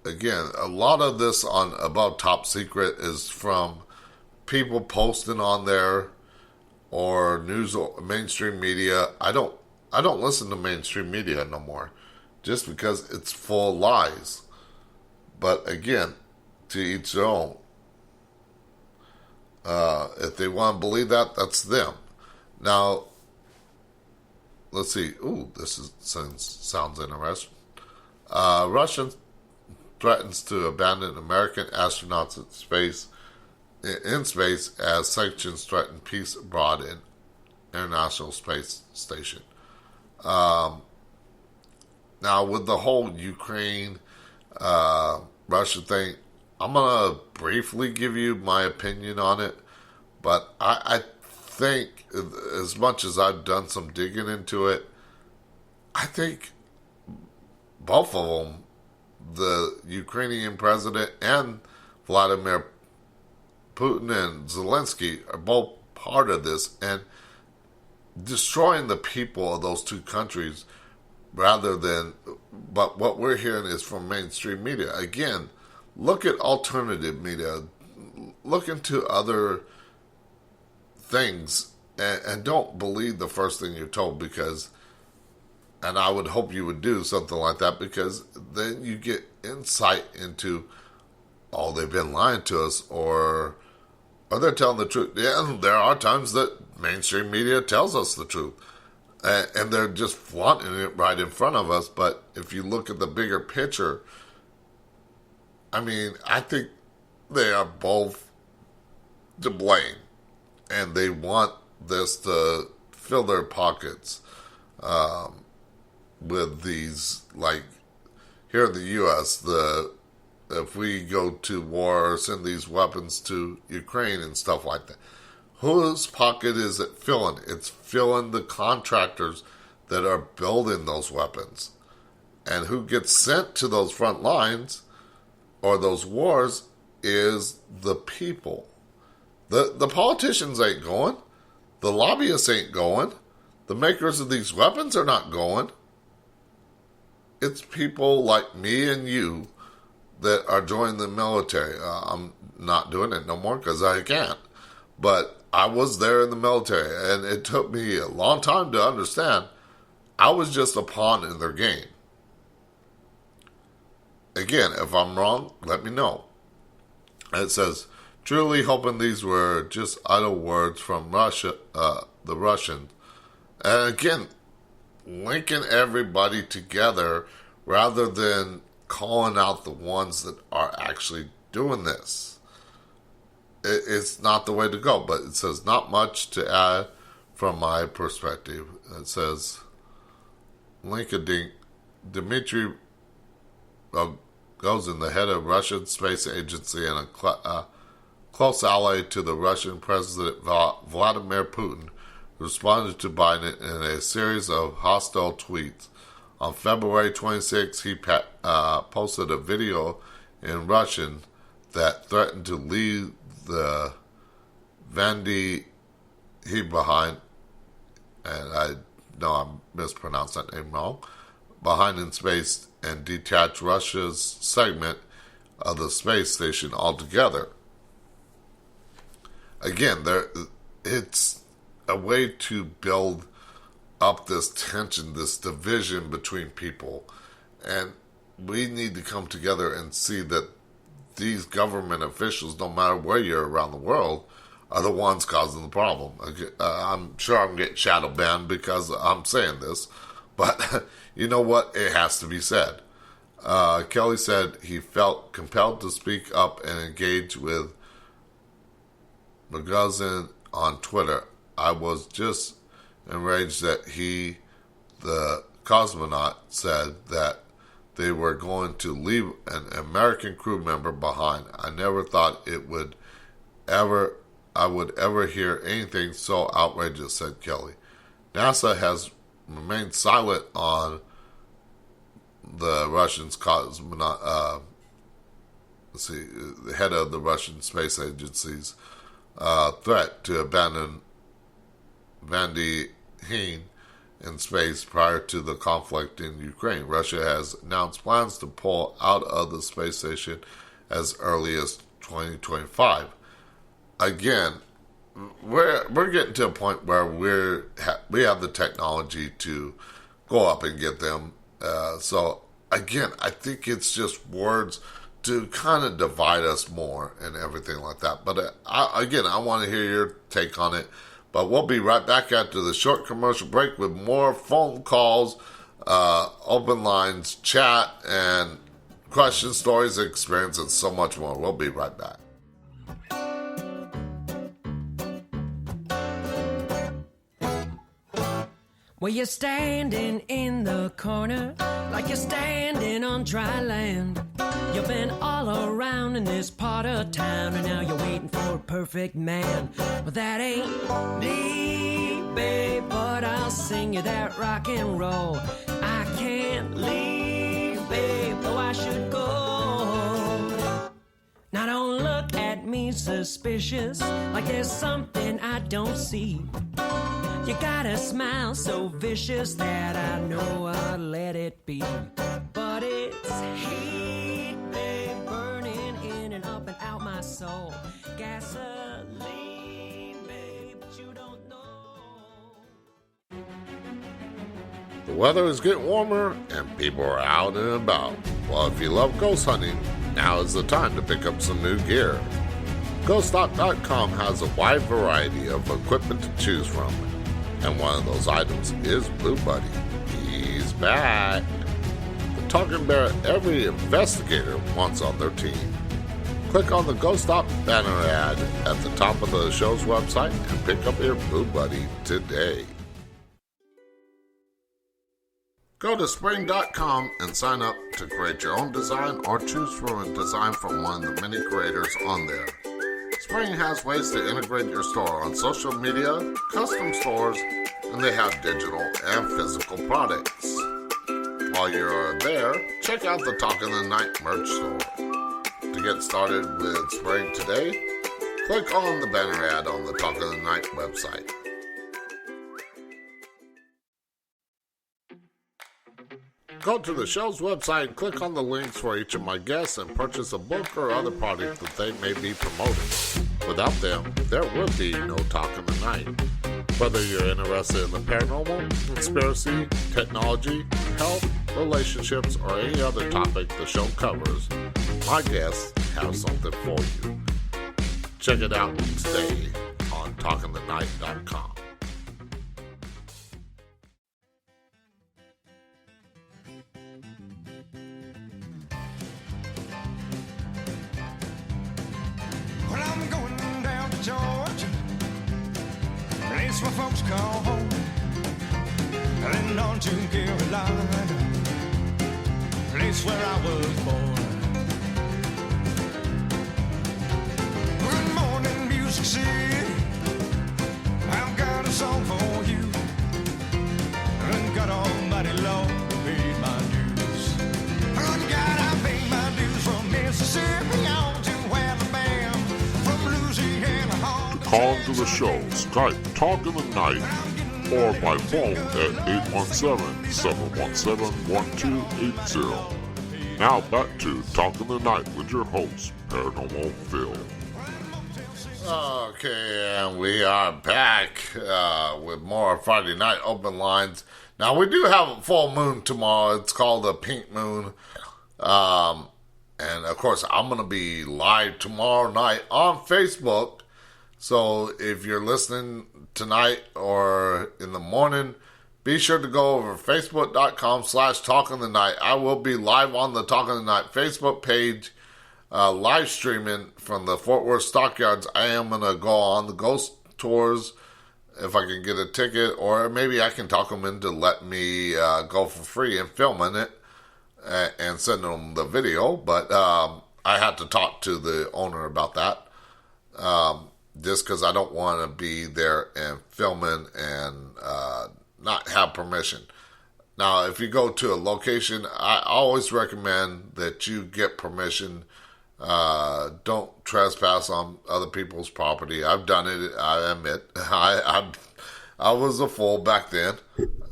again, a lot of this on Above Top Secret is from people posting on there or news or mainstream media. I don't listen to mainstream media no more, just because it's full of lies. But again, to each their own. If they want to believe that, that's them. Now, let's see. Ooh, sounds interesting. Russia threatens to abandon American astronauts in space as sanctions threaten peace abroad in International Space Station. Now, with the whole Ukraine, Russia thing, I'm going to briefly give you my opinion on it, but I think, as much as I've done some digging into it, I think both of them, the Ukrainian president and Vladimir Putin and Zelensky, are both part of this, and destroying the people of those two countries but what we're hearing is from mainstream media. Again, look at alternative media, look into other things, and don't believe the first thing you're told, and I would hope you would do something like that, because then you get insight into, oh, they've been lying to us, or they're telling the truth. Yeah, there are times that mainstream media tells us the truth, and they're just flaunting it right in front of us. But if you look at the bigger picture, I mean, I think they are both to blame, and they want this to fill their pockets with these, like here in the U.S., if we go to war or send these weapons to Ukraine and stuff like that, whose pocket is it filling? It's filling the contractors that are building those weapons. And who gets sent to those front lines or those wars is the people. The politicians ain't going. The lobbyists ain't going. The makers of these weapons are not going. It's people like me and you that are joining the military. I'm not doing it no more because I can't. But I was there in the military, and it took me a long time to understand I was just a pawn in their game. Again, if I'm wrong, let me know. It says, truly hoping these were just idle words from Russia, the Russians. And again, linking everybody together rather than calling out the ones that are actually doing this. It's not the way to go, but it says not much to add from my perspective. It says, LinkedIn, Dmitry Rogozin, the head of Russian Space Agency and a close ally to the Russian President Vladimir Putin, responded to Biden in a series of hostile tweets. On February 26, he posted a video in Russian that threatened to leave the Vandy he behind, and I know I mispronounced that name wrong, behind in space, and detach Russia's segment of the space station altogether. Again, it's a way to build up this tension, this division between people, and we need to come together and see that these government officials, no matter where you're around the world, are the ones causing the problem. I'm sure I'm getting shadow banned because I'm saying this, but you know what? It has to be said. Kelly said he felt compelled to speak up and engage with Rogozin on Twitter. I was just enraged that he the cosmonaut said that they were going to leave an American crew member behind. I never thought I would ever hear anything so outrageous, said Kelly. NASA has remained silent on the Russian cosmonaut, the head of the Russian Space Agency's threat to abandon Vandy Hine in space prior to the conflict in Ukraine. Russia has announced plans to pull out of the space station as early as 2025. Again, we're getting to a point where we have the technology to go up and get them. So again, I think it's just words to kind of divide us more and everything like that. But I want to hear your take on it. But we'll be right back after the short commercial break with more phone calls, open lines, chat, and questions, stories, experience, and so much more. We'll be right back. Well, you're standing in the corner like you're standing on dry land. You've been all around in this part of town, and now you're waiting for a perfect man. Well, that ain't me, babe, but I'll sing you that rock and roll. I can't leave, babe, though I should go. Now don't look at me suspicious, like there's something I don't see. You got a smile so vicious that I know I'll let it be. But it's heat, babe, burning in and up and out my soul. Gasoline, babe, but you don't know. The weather is getting warmer and people are out and about. Well, if you love ghost hunting, now is the time to pick up some new gear. GhostStop.com has a wide variety of equipment to choose from. And one of those items is Blue Buddy. He's back. The talking bear every investigator wants on their team. Click on the Ghost Stop banner ad at the top of the show's website and pick up your Blue Buddy today. Go to spring.com and sign up to create your own design or choose from a design from one of the many creators on there. Spring has ways to integrate your store on social media, custom stores, and they have digital and physical products. While you're there, check out the Talk in the Night merch store. To get started with Spring today, click on the banner ad on the Talk in the Night website. Go to the show's website and click on the links for each of my guests and purchase a book or other product that they may be promoting. Without them, there would be no Talk in the Night. Whether you're interested in the paranormal, conspiracy, technology, health, relationships, or any other topic the show covers, my guests have something for you. Check it out today on TalkingTheNight.com. Well, I'm going down to Georgia, place where folks call home, and on to Carolina, place where I was born. Good morning, Music City, I've got a song for you, and God Almighty Lord paid my dues. Good God, I paid my dues from Mississippi on to Alabama, from Louisiana on to Call into the show, Skype, Talk in the Night, or by phone at 817-717-1280. Now back to Talk in the Night with your host, Paranormal Phil. Okay, and we are back with more Friday Night Open Lines. Now, we do have a full moon tomorrow. It's called a pink moon. And, of course, I'm going to be live tomorrow night on Facebook. So if you're listening tonight or in the morning, be sure to go over facebook.com/talkingthenight. I will be live on the Talking the Night Facebook page, live streaming from the Fort Worth Stockyards. I am going to go on the ghost tours if I can get a ticket, or maybe I can talk them into letting me go for free and filming it and sending them the video. But I had to talk to the owner about that, just because I don't want to be there and filming and not have permission. Now, if you go to a location, I always recommend that you get permission. Don't trespass on other people's property. I've done it. I admit, I was a fool back then,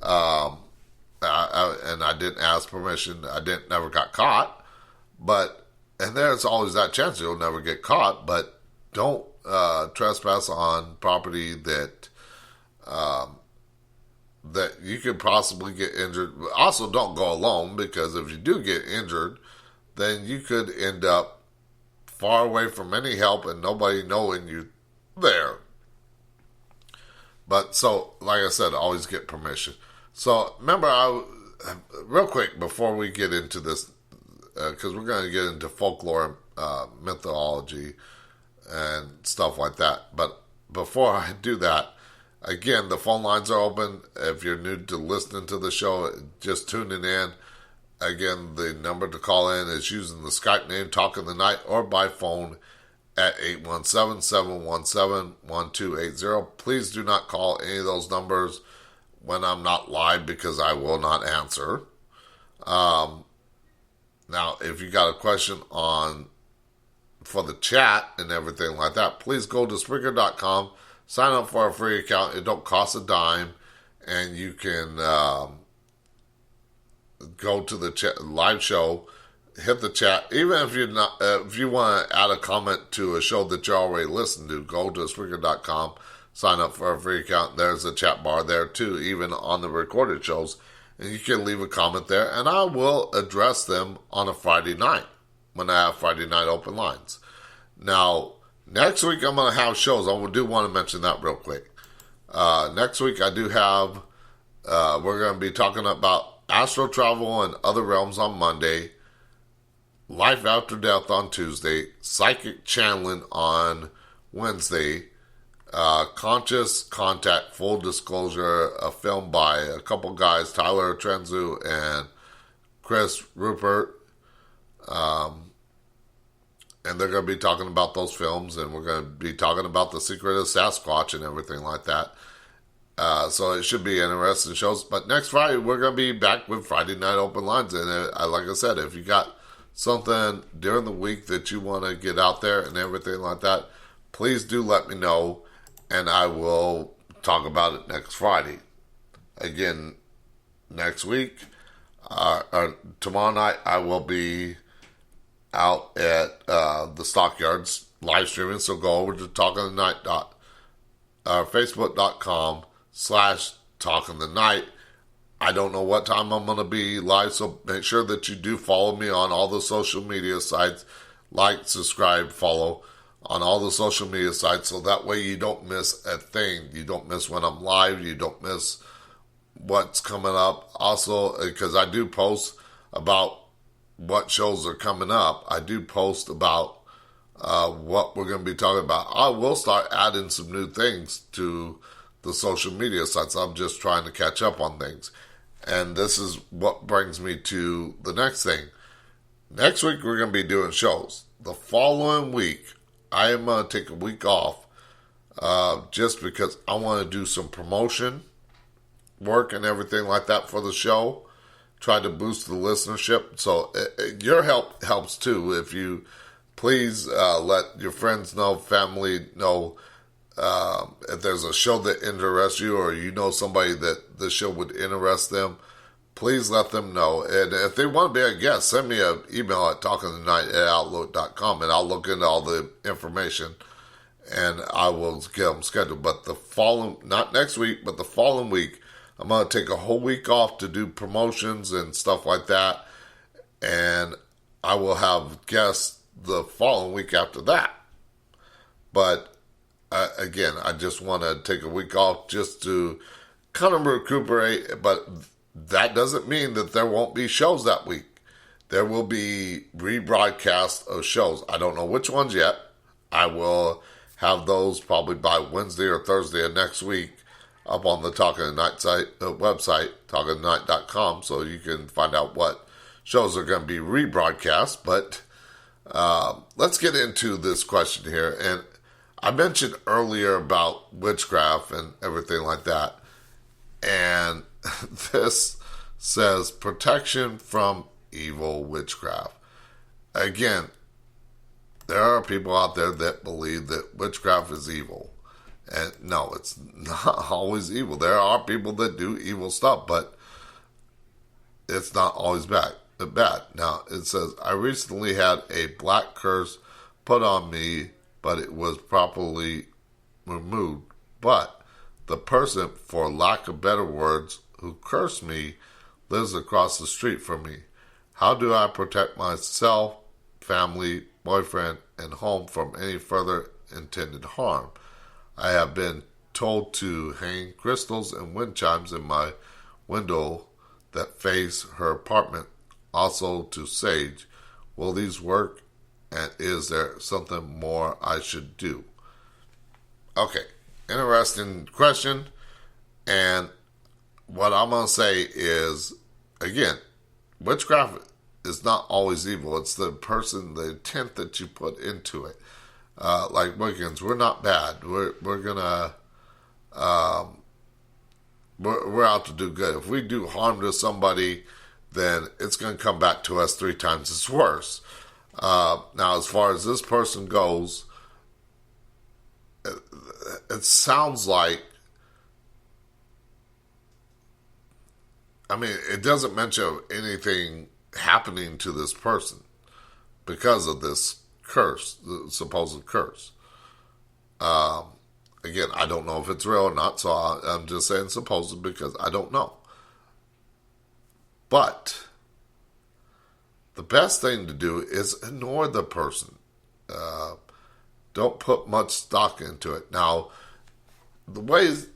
and I didn't ask permission. I never got caught, and there's always that chance you'll never get caught. But don't trespass on property that you could possibly get injured. Also, don't go alone, because if you do get injured, then you could end up far away from any help and nobody knowing you there. But so, like I said, always get permission. So remember, real quick before we get into this, because we're going to get into folklore, mythology, and stuff like that. But before I do that, again, the phone lines are open. If you're new to listening to the show, just tuning in. Again, the number to call in is using the Skype name Talk in the Night, or by phone at 817-717-1280. Please do not call any of those numbers when I'm not live, because I will not answer. Now, if you got a question for the chat and everything like that, please go to Spreaker.com, sign up for a free account. It don't cost a dime, and you can go to the live show, hit the chat. Even if you're not, if you want to add a comment to a show that you already listened to, go to Spreaker.com, sign up for a free account. There's a chat bar there too, even on the recorded shows, and you can leave a comment there, and I will address them on a Friday night when I have Friday night open lines. Now, next week I'm going to have shows. I do want to mention that real quick. Next week I do have, we're going to be talking about astral travel and other realms on Monday, life after death on Tuesday, psychic channeling on Wednesday, conscious contact, full disclosure, a film by a couple guys, Tyler Tranzu and Chris Rupert, and they're going to be talking about those films, and we're going to be talking about the secret of Sasquatch and everything like that. So it should be interesting shows. But next Friday, we're going to be back with Friday Night Open Lines. And like I said, if you got something during the week that you want to get out there and everything like that, please do let me know, and I will talk about it next Friday. Again, next week, tomorrow night, I will be out at the Stockyards live streaming. So go over to Facebook.com/TalkInTheNight. I don't know what time I'm going to be live, so make sure that you do follow me on all the social media sites. Like, subscribe, follow on all the social media sites, so that way you don't miss a thing. You don't miss when I'm live. You don't miss what's coming up. Also, because I do post about what shows are coming up, I do post about what we're going to be talking about. I will start adding some new things to the social media sites. I'm just trying to catch up on things. And this is what brings me to the next thing. Next week, we're going to be doing shows. The following week, I am going to take a week off just because I want to do some promotion work and everything like that for the show. Try to boost the listenership. So your help helps too. If you please let your friends know, family know, if there's a show that interests you, or you know somebody that the show would interest them, please let them know. And if they want to be a guest, send me an email at talkingthenight@outlook.com, and I'll look into all the information and I will get them scheduled. But the following, not next week, but the following week, I'm going to take a whole week off to do promotions and stuff like that. And I will have guests the following week after that. But again, I just want to take a week off just to kind of recuperate. But that doesn't mean that there won't be shows that week. There will be rebroadcasts of shows. I don't know which ones yet. I will have those probably by Wednesday or Thursday of next week. up on the Talking the Night website, talkingthenight.com, so you can find out what shows are going to be rebroadcast. But let's get into this question here. And I mentioned earlier about witchcraft and everything like that. And this says protection from evil witchcraft. Again, there are people out there that believe that witchcraft is evil. And no, it's not always evil. There are people that do evil stuff, but it's not always bad. Now, it says, I recently had a black curse put on me, but it was properly removed. But the person, for lack of better words, who cursed me, lives across the street from me. How do I protect myself, family, boyfriend, and home from any further intended harm? I have been told to hang crystals and wind chimes in my window that face her apartment, also to sage. Will these work, and is there something more I should do? Okay, interesting question. And what I'm going to say is, again, witchcraft is not always evil. It's the intent that you put into it. Like Wiccans, we're not bad. We're gonna we're out to do good. If we do harm to somebody, then it's gonna come back to us 3 times as worse. Now, as far as this person goes, it sounds like, I mean, it doesn't mention anything happening to this person because of this curse, the supposed curse. Again, I don't know if it's real or not, so I'm just saying supposed because I don't know. But the best thing to do is ignore the person. Don't put much stock into it. Now, the ways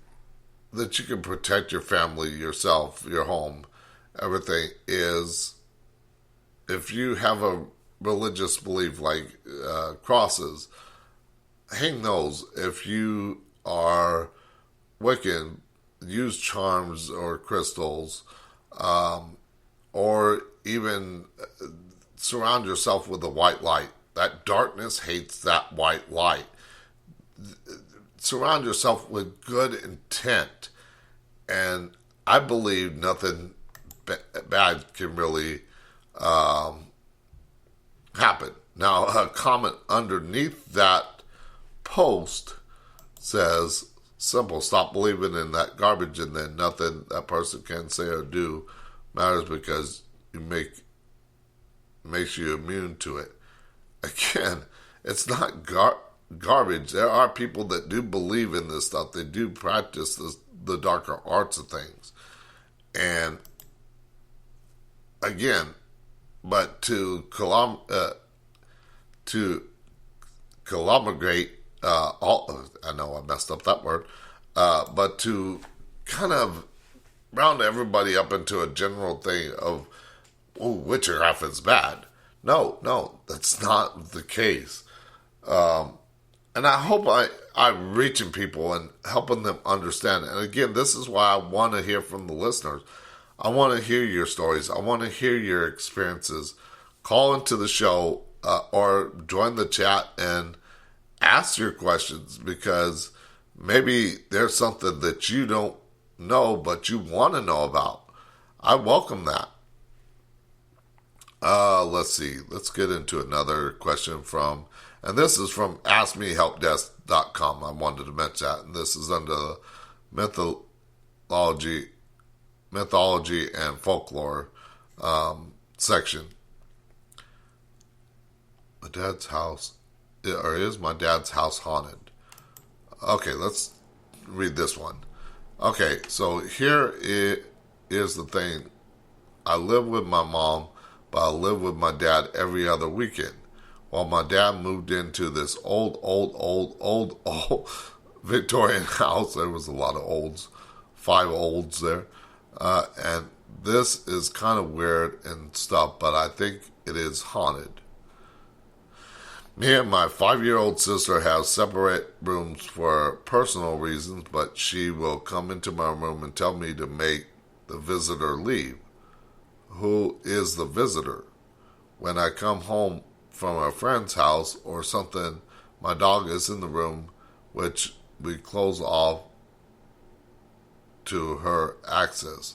that you can protect your family, yourself, your home, everything is, if you have a religious belief like crosses, hang those. If you are Wiccan, use charms or crystals, or even surround yourself with a white light. That darkness hates that white light. Surround yourself with good intent, and I believe nothing bad can really happen. Now, a comment underneath that post says, simple, stop believing in that garbage, and then nothing that person can say or do matters because you makes you immune to it. Again, it's not garbage. There are people that do believe in this stuff. They do practice the darker arts of things. And again, but to collaborate, I know I messed up that word, but to kind of round everybody up into a general thing of, oh, witchcraft is bad. No, that's not the case. And I hope I'm reaching people and helping them understand. And again, this is why I want to hear from the listeners. I want to hear your stories. I want to hear your experiences. Call into the show or join the chat and ask your questions, because maybe there's something that you don't know but you want to know about. I welcome that. Let's see. Let's get into another question from, and this is from AskMeHelpDesk.com. I wanted to mention that, and this is under the mythology and folklore section. My dad's house, or is my dad's house haunted? Okay, let's read this one. Okay, so here is the thing. I live with my mom, but I live with my dad every other weekend. While my dad moved into this old Victorian house, there was a lot of olds, 5 olds there. And this is kind of weird and stuff, but I think it is haunted. Me and my 5-year-old sister have separate rooms for personal reasons, but she will come into my room and tell me to make the visitor leave. Who is the visitor? When I come home from a friend's house or something, my dog is in the room, which we close off to her access.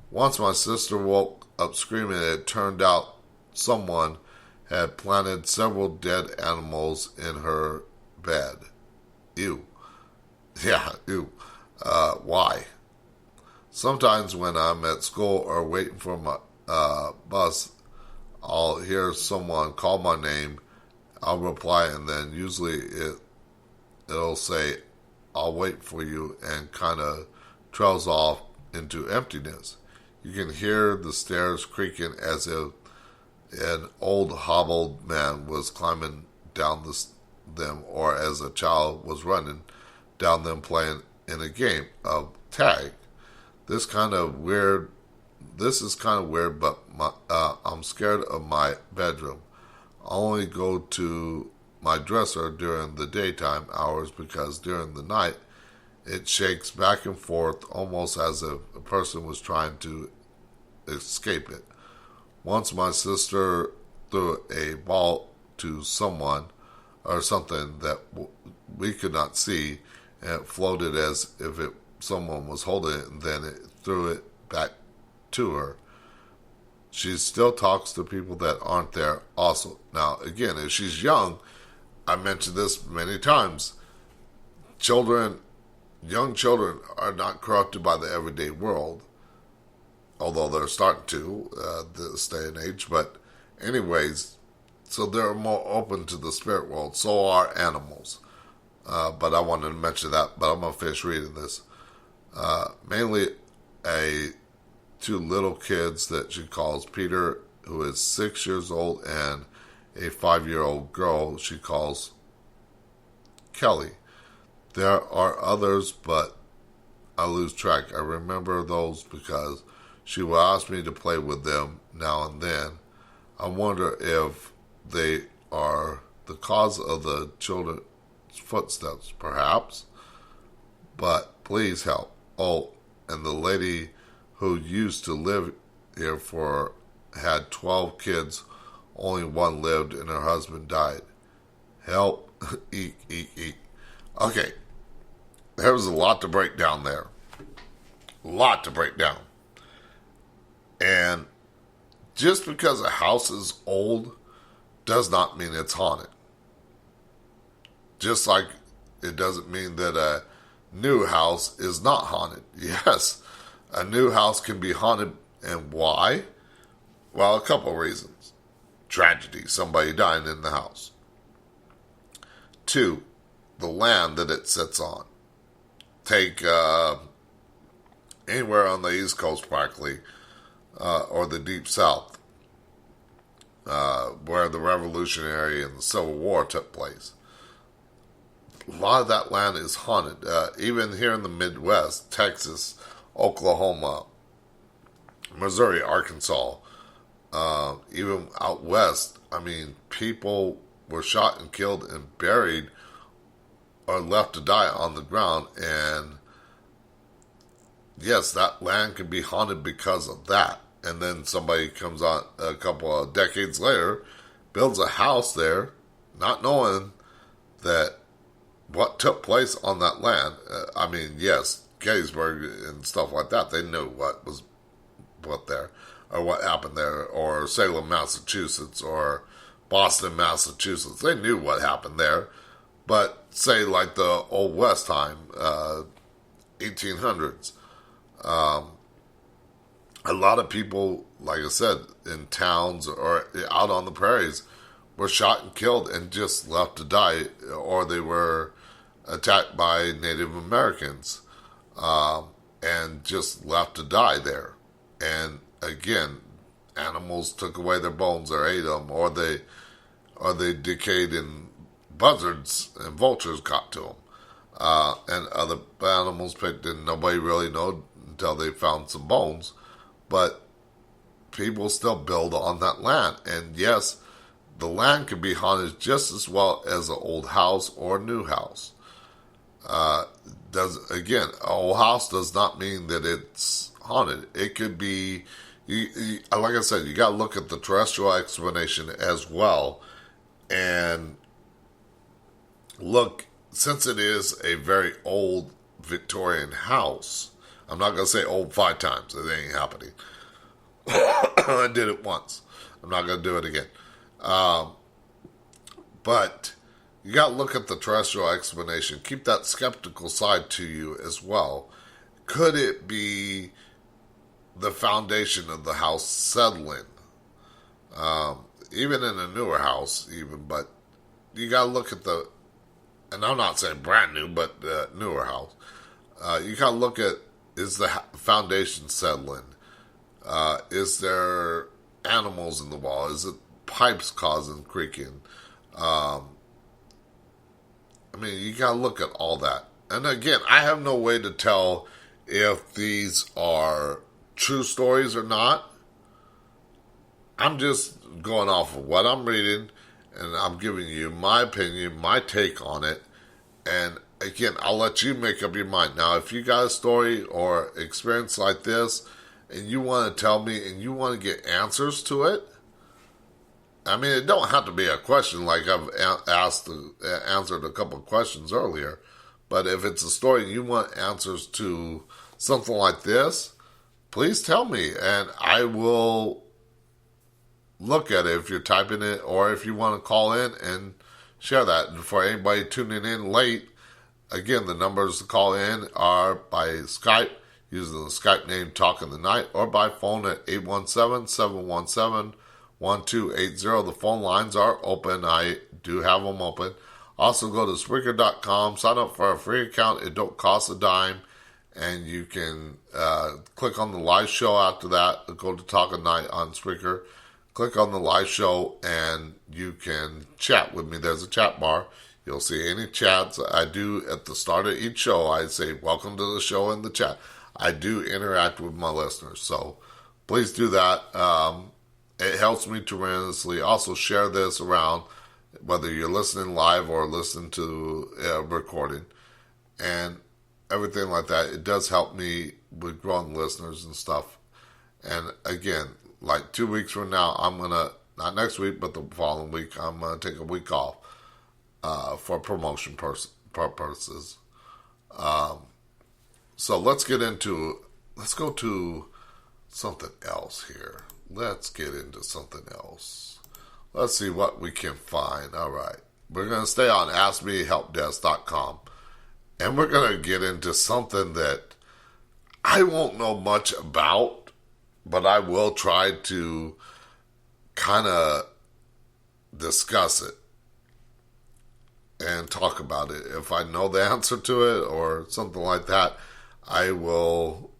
Once my sister woke up screaming, it turned out someone had planted several dead animals in her bed. Ew. Yeah, ew. Why? Sometimes when I'm at school or waiting for my bus, I'll hear someone call my name. I'll reply, and then usually it'll say, "I'll wait for you," and kind of trails off into emptiness. You can hear the stairs creaking as if an old hobbled man was climbing down them, or as a child was running down them playing in a game of tag. This is kind of weird, but I'm scared of my bedroom. I only go to my dresser during the daytime hours because during the night it shakes back and forth almost as if a person was trying to escape it. Once my sister threw a ball to someone or something that we could not see, and it floated as if someone was holding it, and then it threw it back to her. She still talks to people that aren't there also. Now, again, if she's young, I mentioned this many times, young children are not corrupted by the everyday world, although they're starting to this day and age. But anyways, so they're more open to the spirit world. So are animals. But I wanted to mention that, but I'm going to finish reading this. Mainly two little kids that she calls Peter, who is 6 years old, and a 5-year-old girl she calls Kelly. There are others, but I lose track. I remember those because she will ask me to play with them now and then. I wonder if they are the cause of the children's footsteps, perhaps. But please help. Oh, and the lady who used to live here had 12 kids. Only one lived and her husband died. Help. Eek, eek, eek. Okay. There was a lot to break down there. A lot to break down. And just because a house is old does not mean it's haunted. Just like it doesn't mean that a new house is not haunted. Yes, a new house can be haunted. And why? Well, a couple of reasons. Tragedy, somebody dying in the house. 2, the land that it sits on. Take anywhere on the East Coast practically, or the Deep South, where the Revolutionary and the Civil War took place. A lot of that land is haunted. Even here in the Midwest, Texas, Oklahoma, Missouri, Arkansas, even out west, I mean, people were shot and killed and buried or left to die on the ground. And yes, that land can be haunted because of that. And then somebody comes on a couple of decades later, builds a house there, not knowing that what took place on that land. I mean, yes, Gettysburg and stuff like that, they knew what was put there, or what happened there, or Salem, Massachusetts, or Boston, Massachusetts. They knew what happened there. But say like the Old West time, 1800s, a lot of people, like I said, in towns or out on the prairies were shot and killed and just left to die, or they were attacked by Native Americans and just left to die there. And again, animals took away their bones or ate them, or they decayed and buzzards and vultures got to them. And other animals picked, and nobody really knew until they found some bones. But people still build on that land. And yes, the land can be haunted just as well as an old house or a new house. An old house does not mean that it's haunted. It could be, like I said, you got to look at the terrestrial explanation as well, and look, since it is a very old Victorian house. I'm not going to say old 5 times. It ain't happening. I did it once. I'm not going to do it again. But you got to look at the terrestrial explanation. Keep that skeptical side to you as well. Could it be the foundation of the house settling? Even in a newer house, but you got to look at and I'm not saying brand new, but newer house. You got to look at, is the foundation settling? Is there animals in the wall? Is it pipes causing creaking? You got to look at all that. And again, I have no way to tell if these are true stories or not. I'm just going off of what I'm reading, and I'm giving you my opinion, my take on it. And again, I'll let you make up your mind. Now, if you got a story or experience like this, and you want to tell me, and you want to get answers to it, it don't have to be a question like I've answered a couple of questions earlier. But if it's a story and you want answers to something like this, please tell me, and I will look at it if you're typing it, or if you want to call in and share that. And for anybody tuning in late, again, the numbers to call in are by Skype, using the Skype name Talking the Night, or by phone at 817-717-1280. The phone lines are open. I do have them open. Also, go to Spreaker.com, sign up for a free account. It don't cost a dime. And you can click on the live show after that. Go to Talking Night on Spreaker. Click on the live show, and you can chat with me. There's a chat bar. You'll see any chats I do at the start of each show. I say, welcome to the show in the chat. I do interact with my listeners, so please do that. It helps me tremendously. Also, share this around, whether you're listening live or listening to recording, and everything like that. It does help me with growing listeners and stuff. And again, like 2 weeks from now, I'm going to, not next week, but the following week, I'm going to take a week off for promotion purposes. So let's go to something else here. Let's get into something else. Let's see what we can find. All right. We're going to stay on AskMeHelpDesk.com. And we're going to get into something that I won't know much about, but I will try to kind of discuss it and talk about it. If I know the answer to it or something like that, I will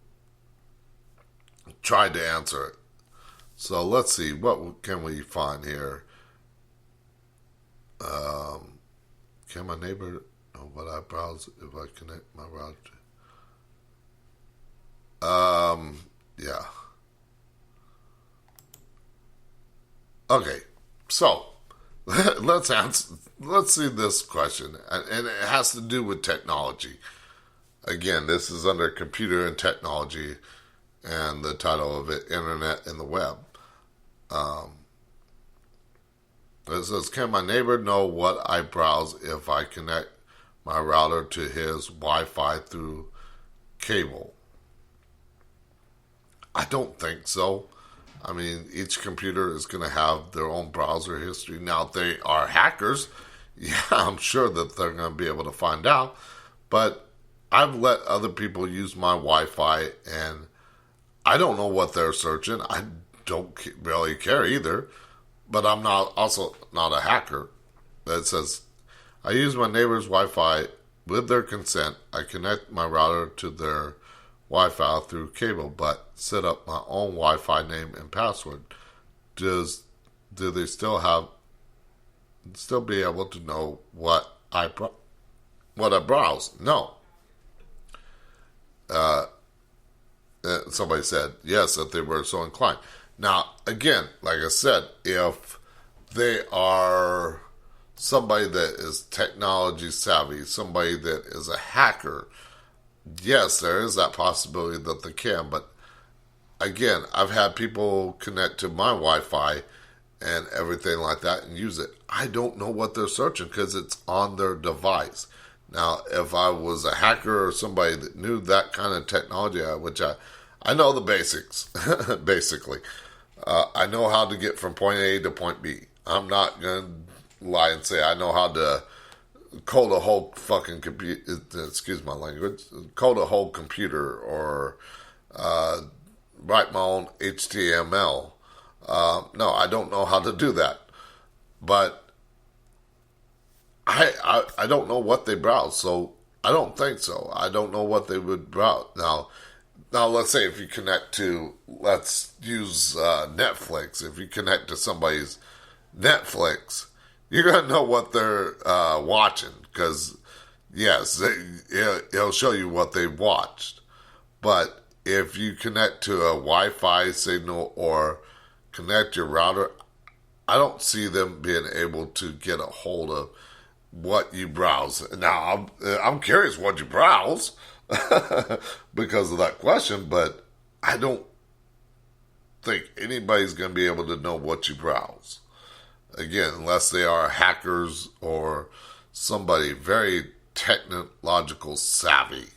try to answer it. So let's see, what can we find here? Can my neighbor know what I browse if I connect my router? Yeah. Okay, so let's see this question, and it has to do with technology. Again, this is under computer and technology, and the title of it, Internet and the Web. It says, can my neighbor know what I browse if I connect my router to his Wi-Fi through cable? I don't think so. I mean, each computer is going to have their own browser history. Now, if they are hackers, yeah, I'm sure that they're going to be able to find out. But I've let other people use my Wi-Fi, and I don't know what they're searching. I don't really care either. But I'm also not a hacker. That says, I use my neighbor's Wi-Fi with their consent. I connect my router to their Wi-Fi through cable, but set up my own Wi-Fi name and password. Do they still be able to know what I browse? No. Somebody said yes, if they were so inclined. Now, again, like I said, if they are somebody that is technology savvy, somebody that is a hacker, yes, there is that possibility that they can. But again, I've had people connect to my Wi-Fi and everything like that and use it. I don't know what they're searching because it's on their device. Now, if I was a hacker or somebody that knew that kind of technology, which I know the basics, basically. I know how to get from point A to point B. I'm not going to lie and say I know how to code a whole fucking computer, excuse my language, code a whole computer or write my own HTML. No, I don't know how to do that. But I don't know what they browse, so I don't think so. I don't know what they would browse. Now let's say if you connect to, let's use Netflix. If you connect to somebody's Netflix, you're going to know what they're watching because, yes, it'll show you what they watched. But if you connect to a Wi-Fi signal or connect your router, I don't see them being able to get a hold of what you browse. Now, I'm curious what you browse because of that question, but I don't think anybody's going to be able to know what you browse. Again, unless they are hackers or somebody very technological savvy.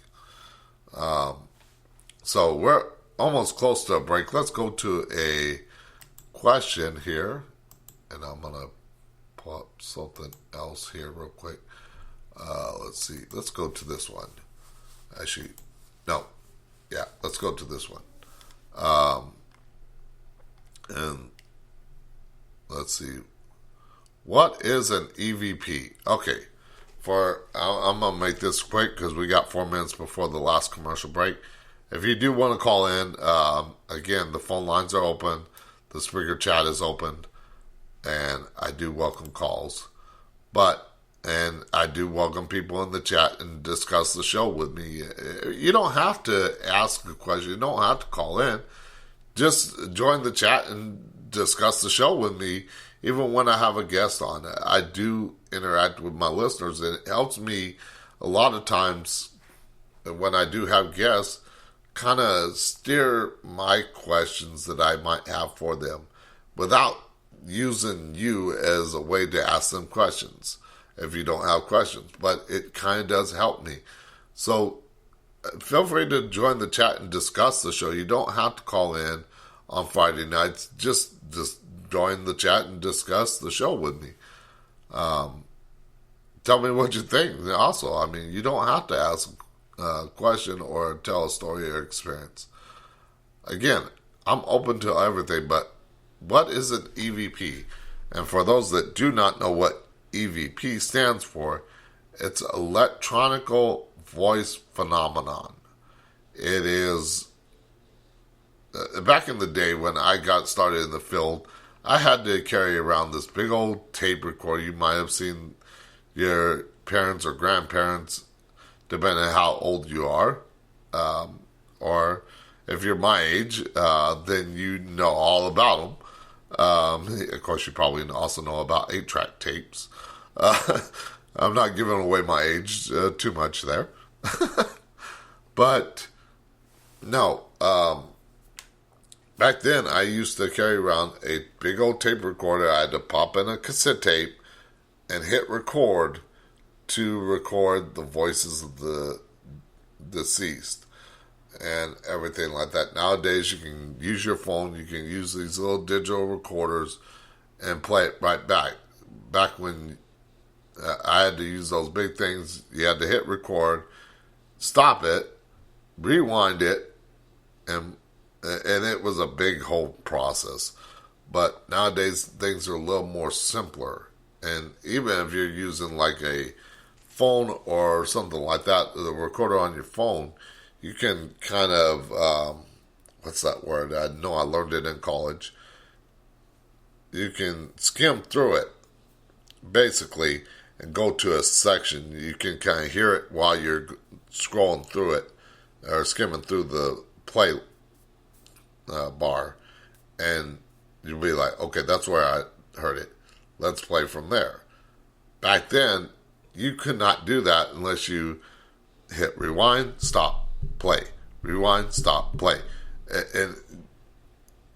So we're almost close to a break. Let's go to a question here, and I'm going to pull up something else here real quick. Let's see. Let's go to this one. Actually, no. Yeah, let's go to this one. And let's see. What is an EVP? Okay. I'm going to make this quick because we got 4 minutes before the last commercial break. If you do want to call in, again, the phone lines are open. The speaker chat is open. And I do welcome calls. And I do welcome people in the chat and discuss the show with me. You don't have to ask a question. You don't have to call in. Just join the chat and discuss the show with me, even when I have a guest on. I do interact with my listeners, and it helps me a lot of times when I do have guests, kind of steer my questions that I might have for them without using you as a way to ask them questions if you don't have questions. But it kind of does help me. So feel free to join the chat and discuss the show. You don't have to call in on Friday nights. Just join the chat and discuss the show with me. Tell me what you think. Also, I mean, you don't have to ask a question or tell a story or experience. Again, I'm open to everything, but what is an EVP? And for those that do not know what EVP stands for, it's electronical voice phenomenon. It is, back in the day when I got started in the field, I had to carry around this big old tape recorder. You might have seen your parents or grandparents, depending on how old you are, or if you're my age, then you know all about them. Of course, you probably also know about 8-track tapes. I'm not giving away my age too much there. But, no, back then I used to carry around a big old tape recorder. I had to pop in a cassette tape and hit record to record the voices of the deceased and everything like that. Nowadays, you can use your phone. You can use these little digital recorders and play it right back. Back when I had to use those big things, you had to hit record, stop it, rewind it, and it was a big whole process. But nowadays, things are a little more simpler. And even if you're using like a phone or something like that, the recorder on your phone, you can kind of, what's that word? I know I learned it in college. You can skim through it, basically, and go to a section. You can kind of hear it while you're scrolling through it, or skimming through the play bar, and you'll be like, okay, that's where I heard it. let's play from there. Back then, you could not do that unless you hit rewind, stop, play. Rewind, stop, play. And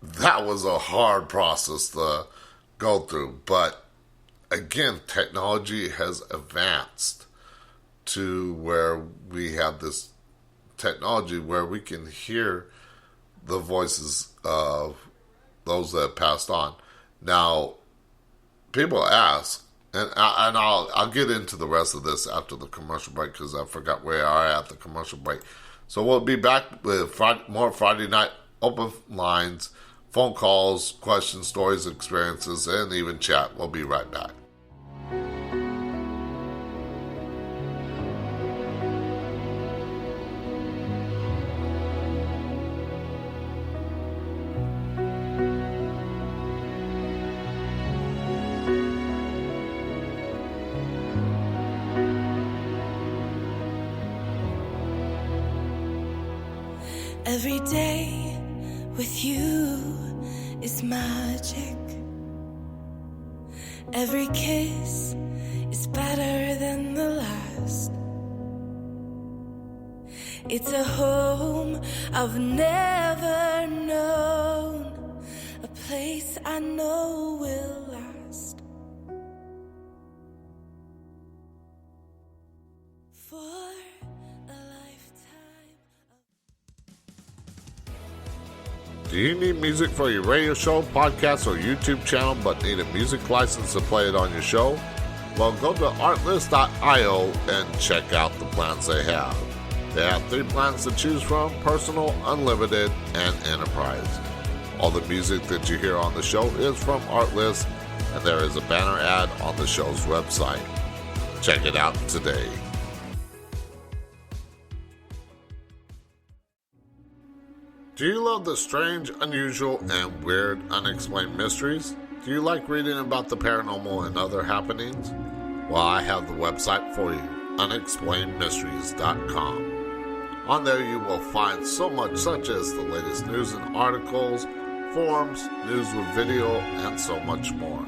that was a hard process to go through. But again, technology has advanced to where we have this technology where we can hear the voices of those that have passed on. Now, people ask, and I'll get into the rest of this after the commercial break because I forgot where I are at the commercial break. So we'll be back with more Friday night open lines, phone calls, questions, stories, experiences, and even chat. We'll be right back. Every day with you is magic. Every kiss is better than the last. It's a home I've never known, a place I know will last. For a lifetime. Do you need music for your radio show, podcast, or YouTube channel but need a music license to play it on your show? Well, go to artlist.io and check out the plans they have. They have 3 plans to choose from: personal, unlimited, and enterprise. All the music that you hear on the show is from Artlist, and there is a banner ad on the show's website. Check it out today. Do you love the strange, unusual, and weird unexplained mysteries? Do you like reading about the paranormal and other happenings? Well, I have the website for you, unexplainedmysteries.com. On there you will find so much such as the latest news and articles, forums, news with video, and so much more.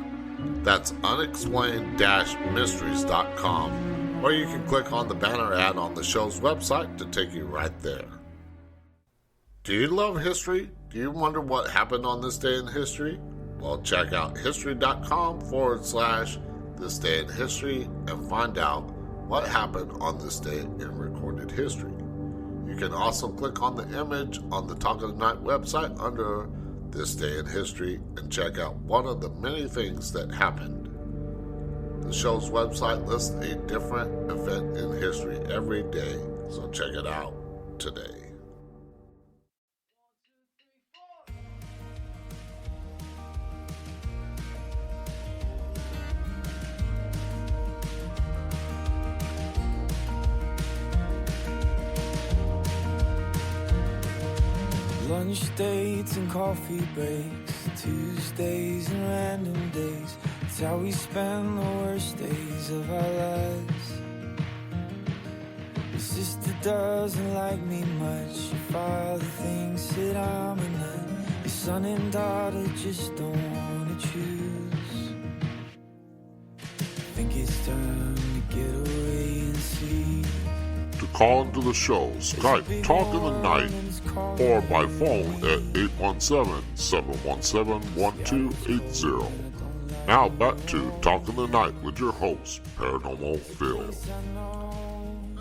That's unexplained-mysteries.com, or you can click on the banner ad on the show's website to take you right there. Do you love history? Do you wonder what happened on this day in history? Well, check out history.com/this day in history and find out what happened on this day in recorded history. You can also click on the image on the Talk of the Night website under This Day in History and check out one of the many things that happened. The show's website lists a different event in history every day, so check it out today. Lunch dates and coffee breaks, Tuesdays and random days. It's how we spend the worst days of our lives. Your sister doesn't like me much. Your father thinks that I'm a nut. Your son and daughter just don't want to choose. Think it's time to get away and see. To call into the show, Skype Talk in the Night, or by phone at 817-717-1280. Now back to Talk in the Night with your host, Paranormal Phil.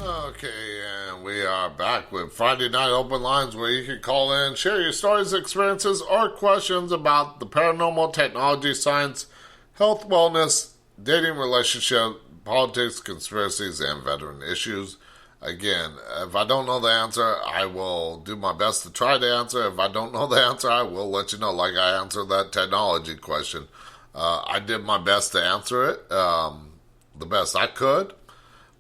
Okay, and we are back with Friday Night Open Lines where you can call in, share your stories, experiences, or questions about the paranormal, technology, science, health, wellness, dating, relationship, politics, conspiracies, and veteran issues. Again, if I don't know the answer, I will do my best to try to answer. If I don't know the answer, I will let you know, like I answered that technology question. I did my best to answer it, the best I could.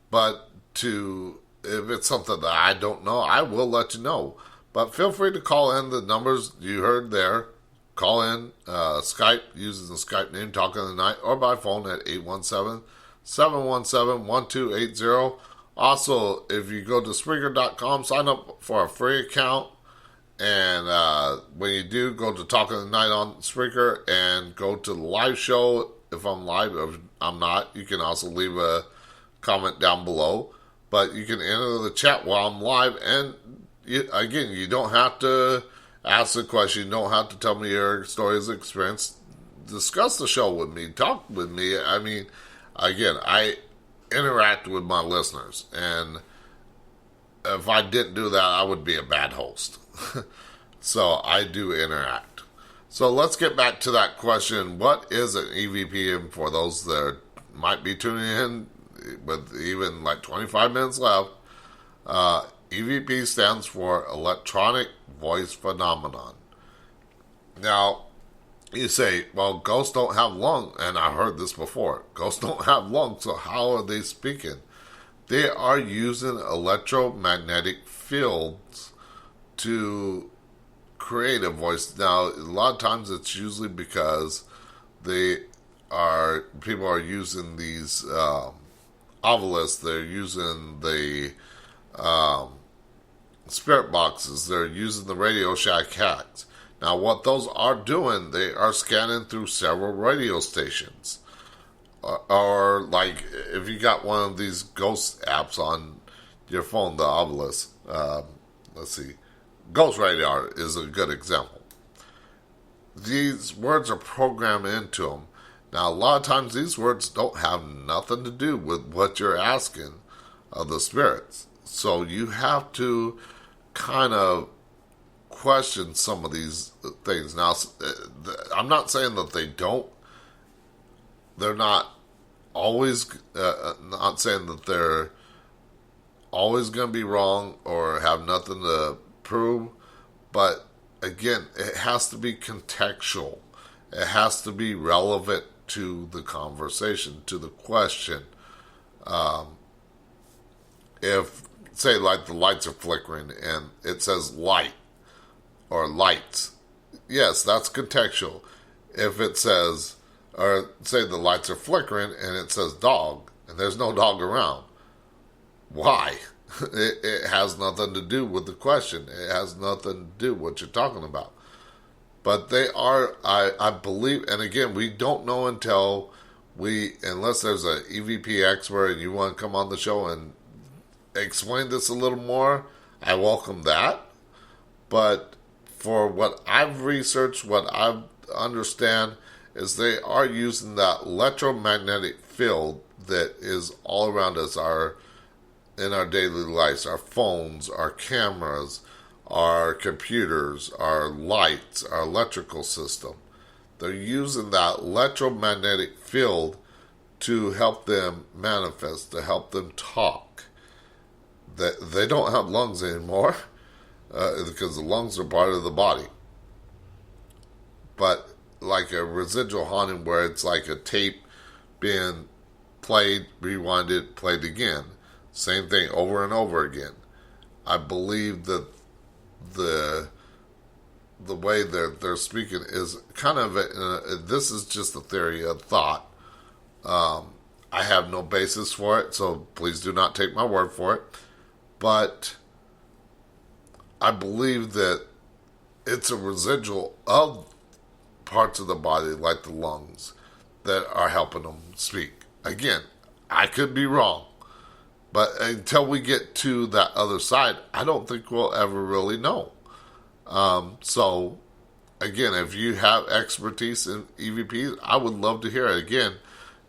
But if it's something that I don't know, I will let you know. But feel free to call in the numbers you heard there. Call in Skype, using the Skype name, Talk in the Night, or by phone at 817-717-1280. Also, if you go to Spreaker.com, sign up for a free account. And when you do, go to Talk of the Night on Spreaker and go to the live show if I'm live. If I'm not, you can also leave a comment down below. But you can enter the chat while I'm live. And again, you don't have to ask a question. You don't have to tell me your stories, experience. Discuss the show with me. Talk with me. I mean, again, I interact with my listeners. And if I didn't do that, I would be a bad host. So I do interact. So let's get back to that question. What is an EVP? And for those that might be tuning in with even like 25 minutes left, EVP stands for Electronic Voice Phenomenon. Now, you say, well, ghosts don't have lungs, and I heard this before. Ghosts don't have lungs, so how are they speaking? They are using electromagnetic fields to create a voice. Now, a lot of times it's usually because people are using these obelisks. They're using the spirit boxes. They're using the Radio Shack hacks. Now, what those are doing, they are scanning through several radio stations. Or like, if you got one of these ghost apps on your phone, the obelisk, let's see, Ghost Radar is a good example. These words are programmed into them. Now, a lot of times these words don't have nothing to do with what you're asking of the spirits. So you have to kind of question some of these things. Now, I'm not saying that they're not always, not saying that they're always going to be wrong or have nothing to prove, but again, it has to be contextual. It has to be relevant to the conversation, to the question. If, say, like the lights are flickering and it says light or lights, yes, that's contextual. If it says, or say the lights are flickering and it says dog and there's no dog around, why? It has nothing to do with the question. It has nothing to do with what you're talking about. But they are, I believe, and again, we don't know unless there's an EVP expert and you want to come on the show and explain this a little more, I welcome that. But for what I've researched, what I understand, is they are using that electromagnetic field that is all around us, in our daily lives, our phones, our cameras, our computers, our lights, our electrical system. They're using that electromagnetic field to help them manifest, to help them talk. They don't have lungs anymore because the lungs are part of the body. But like a residual haunting where it's like a tape being played, rewinded, played again. Same thing over and over again. I believe that the way they're speaking is kind of this is just a theory of thought. I have no basis for it, so please do not take my word for it. But I believe that it's a residual of parts of the body, like the lungs, that are helping them speak. Again, I could be wrong. But until we get to that other side, I don't think we'll ever really know. So, again, if you have expertise in EVPs, I would love to hear it. Again,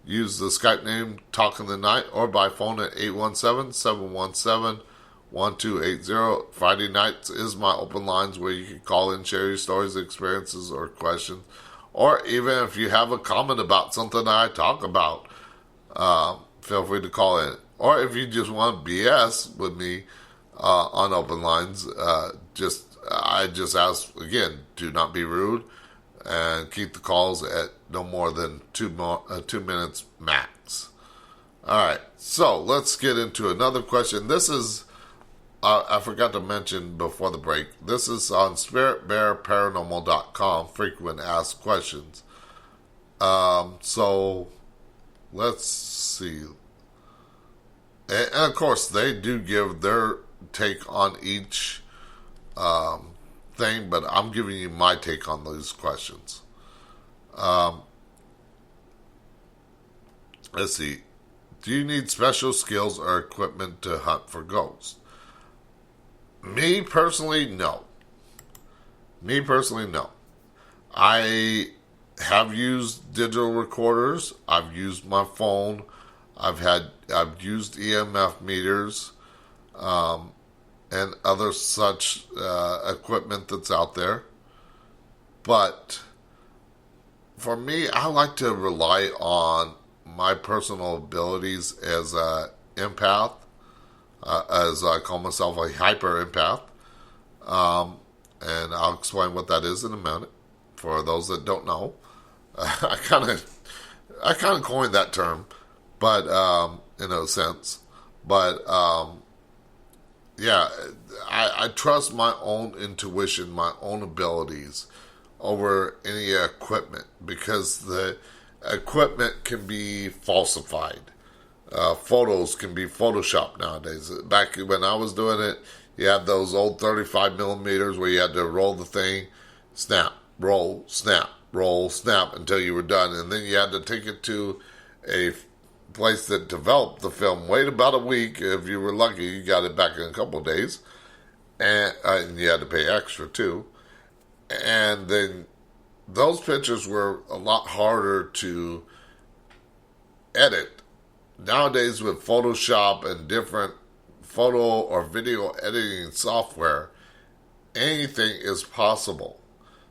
use the Skype name Talk in the Night or by phone at 817-717-1280. Friday nights is my open lines where you can call in, share your stories, experiences, or questions. Or even if you have a comment about something that I talk about, feel free to call in. Or if you just want BS with me on open lines, I just ask, again, do not be rude and keep the calls at no more than 2 minutes max. All right, so let's get into another question. This is, I forgot to mention before the break, this is on SpiritBearParanormal.com, frequent asked questions. So let's see. And of course, they do give their take on each thing, but I'm giving you my take on these questions. let's see. Do you need special skills or equipment to hunt for ghosts? Me personally, no. I have used digital recorders. I've used my phone. I've used EMF meters, and other such equipment that's out there. But for me, I like to rely on my personal abilities as an empath, as I call myself a hyper empath. And I'll explain what that is in a minute for those that don't know. I kind of coined that term, but in a sense. But yeah, I trust my own intuition, my own abilities over any equipment, because the equipment can be falsified. Photos can be photoshopped nowadays. Back when I was doing it, you had those old 35 millimeters where you had to roll the thing, snap, roll, snap, roll, snap until you were done. And then you had to take it to a place that developed the film, wait about a week. If you were lucky, you got it back in a couple of days. And you had to pay extra too. And then those pictures were a lot harder to edit. Nowadays with Photoshop and different photo or video editing software, anything is possible.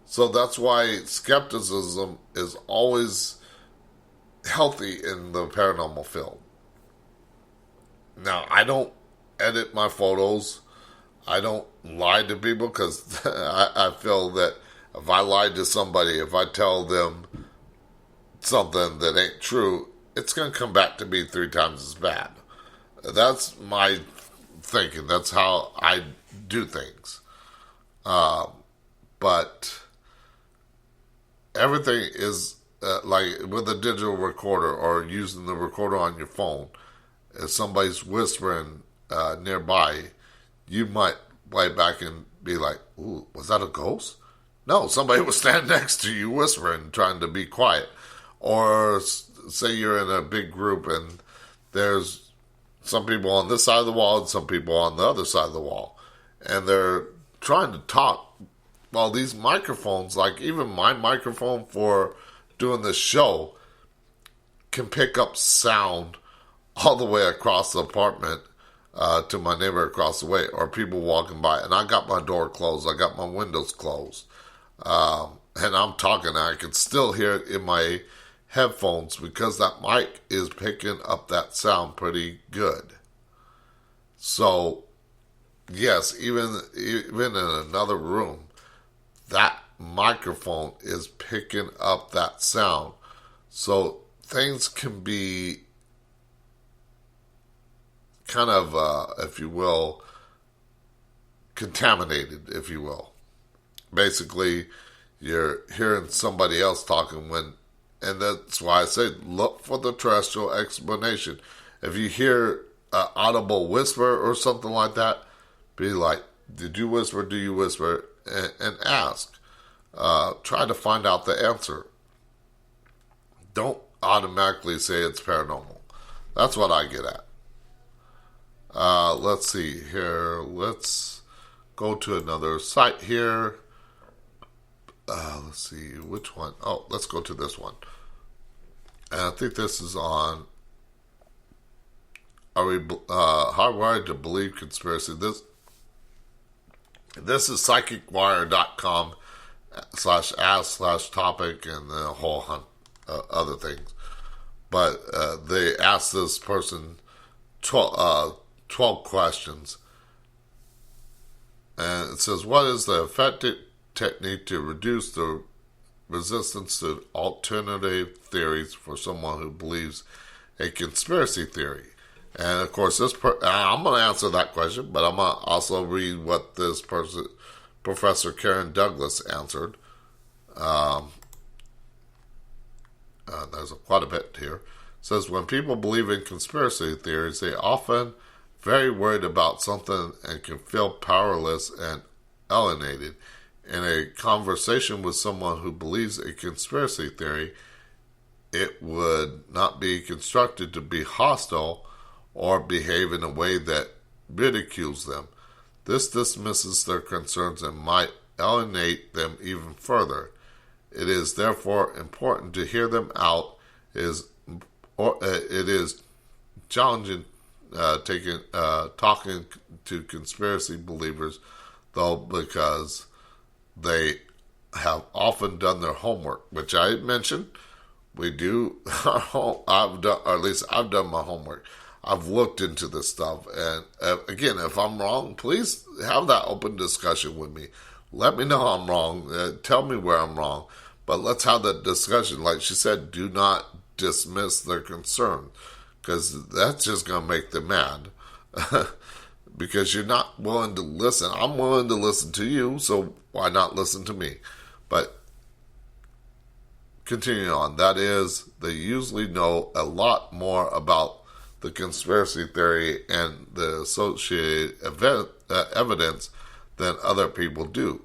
So that's why skepticism is always healthy in the paranormal field. Now, I don't edit my photos. I don't lie to people, because I feel that if I lie to somebody, if I tell them something that ain't true, it's going to come back to me 3 times as bad. That's my thinking. That's how I do things. But everything is like with a digital recorder or using the recorder on your phone. If somebody's whispering nearby, you might play back and be like, "Ooh, was that a ghost?" No, somebody was standing next to you whispering, trying to be quiet. Or say you're in a big group and there's some people on this side of the wall and some people on the other side of the wall. And they're trying to talk. Well, these microphones, like even my microphone for doing this show, can pick up sound all the way across the apartment to my neighbor across the way, or people walking by. And I got my door closed. I got my windows closed. And I'm talking. I can still hear it in my headphones because that mic is picking up that sound pretty good. So, yes, even in another room, that microphone is picking up that sound. So things can be kind of, if you will, contaminated, if you will. Basically, you're hearing somebody else talking and that's why I say look for the terrestrial explanation. If you hear an audible whisper or something like that, be like, did you whisper, do you whisper? And ask. Try to find out the answer. Don't automatically say it's paranormal. That's what I get at. Let's see here. Let's go to another site here. Let's see, which one? Oh, let's go to this one. And I think this is on Hardwired to Believe Conspiracy. This is psychicwire.com/ask/topic and the whole hunt other things. But they asked this person 12 questions. And it says, what is the effective technique to reduce the resistance to alternative theories for someone who believes a conspiracy theory? And of course, I'm going to answer that question, but I'm going to also read what this person, Professor Karen Douglas, answered. There's quite a bit here. It says, when people believe in conspiracy theories, they often very worried about something and can feel powerless and alienated. In a conversation with someone who believes a conspiracy theory, it would not be constructed to be hostile or behave in a way that ridicules them. This dismisses their concerns and might alienate them even further. It is therefore important to hear them out. It is challenging talking to conspiracy believers, though, because they have often done their homework, which I mentioned. We do our home. I've done my homework. I've looked into this stuff, and again, if I'm wrong, please have that open discussion with me. Let me know I'm wrong. Tell me where I'm wrong. But let's have that discussion. Like she said, do not dismiss their concern, because that's just going to make them mad. Because you're not willing to listen. I'm willing to listen to you, so why not listen to me? But continuing on, that is, they usually know a lot more about the conspiracy theory and the associated evidence than other people do.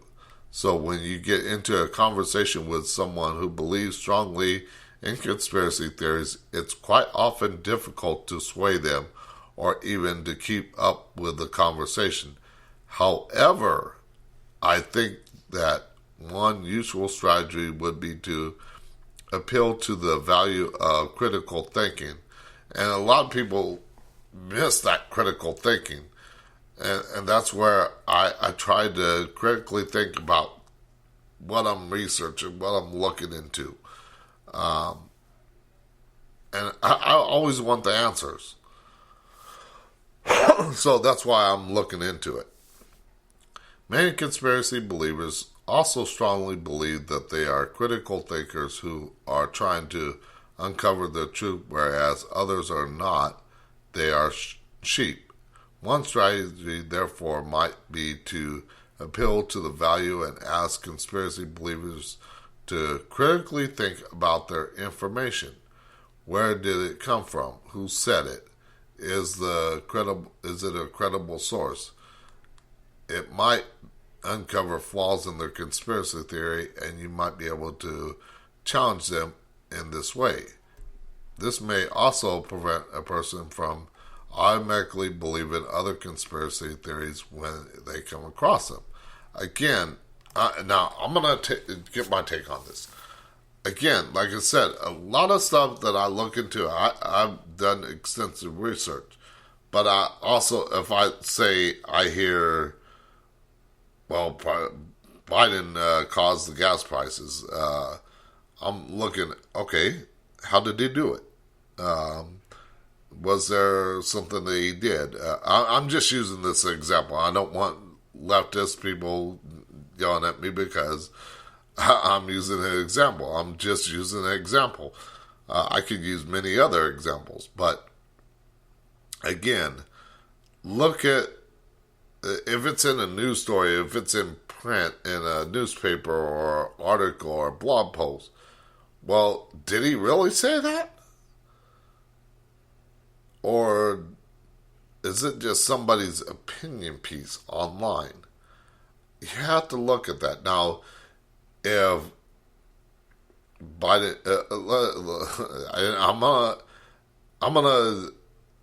So when you get into a conversation with someone who believes strongly in conspiracy theories, it's quite often difficult to sway them or even to keep up with the conversation. However, I think that one useful strategy would be to appeal to the value of critical thinking. And a lot of people miss that critical thinking. And that's where I try to critically think about what I'm researching, what I'm looking into. And I always want the answers. So that's why I'm looking into it. Many conspiracy believers also strongly believe that they are critical thinkers who are trying to uncover the truth, whereas others are not. They are sheep. One strategy, therefore, might be to appeal to the value and ask conspiracy believers to critically think about their information. Where did it come from? Who said it? Is it a credible source? It might uncover flaws in their conspiracy theory, and you might be able to challenge them in this way. This may also prevent a person from automatically believing other conspiracy theories when they come across them. Again, now I'm going to get my take on this. Again, like I said, a lot of stuff that I look into, I've done extensive research. But I also, if I say I hear, well, Biden caused the gas prices, I'm looking, okay, how did he do it? Was there something that he did? I'm just using this example. I don't want leftist people yelling at me because I'm using an example. I'm just using an example. I could use many other examples, but again, look at if it's in a news story, if it's in print in a newspaper or article or blog post. Well, did he really say that? Or is it just somebody's opinion piece online? You have to look at that. Now, if Biden, I'm gonna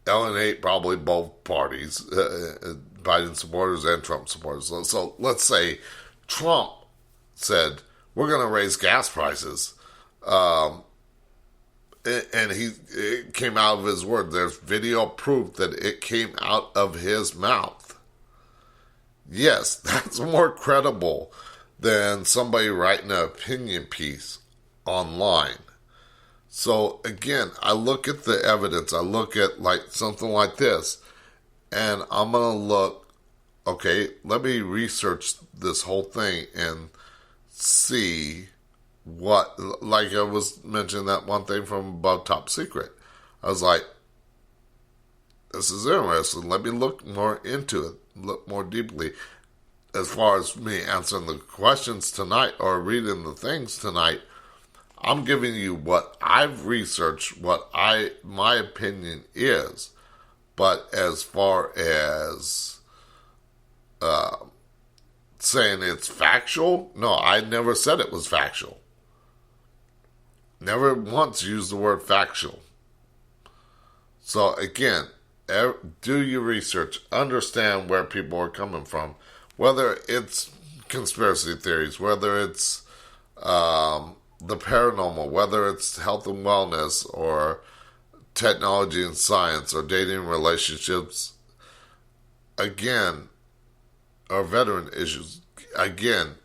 alienate probably both parties, Biden supporters and Trump supporters. So let's say Trump said we're going to raise gas prices, and it came out of his word. There's video proof that it came out of his mouth. Yes, that's more credible than somebody writing an opinion piece online. So again, I look at the evidence. I look at like something like this, and I'm going to look, okay, let me research this whole thing and see what, like I was mentioning that one thing from Above Top Secret. I was like, this is interesting. Let me look more into it, look more deeply. As far as me answering the questions tonight or reading the things tonight, I'm giving you what I've researched, what my opinion is. But as far as saying it's factual, no, I never said it was factual. never once used the word factual. So again, do your research, understand where people are coming from, whether it's conspiracy theories, whether it's the paranormal, whether it's health and wellness, or technology and science, or dating and relationships, again, or veteran issues. Again,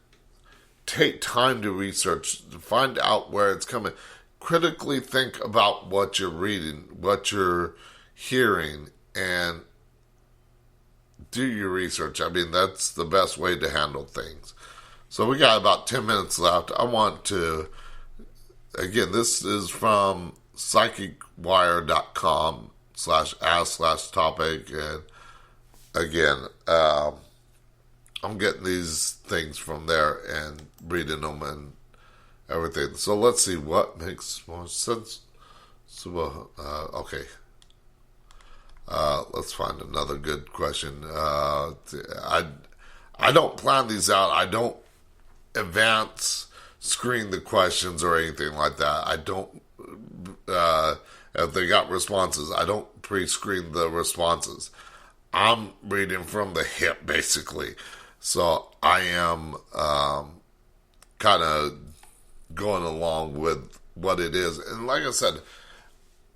take time to research, to find out where it's coming. Critically think about what you're reading, what you're hearing, and do your research. I mean, that's the best way to handle things. So we got about 10 minutes left. I want to, again, this is from psychicwire.com/ask/topic. And again, I'm getting these things from there and reading them and everything. So let's see what makes more sense. So, okay. Let's find another good question. I don't plan these out. I don't advance screen the questions or anything like that. I don't, if they got responses, I don't pre-screen the responses. I'm reading from the hip, basically. So I am kind of going along with what it is. And like I said,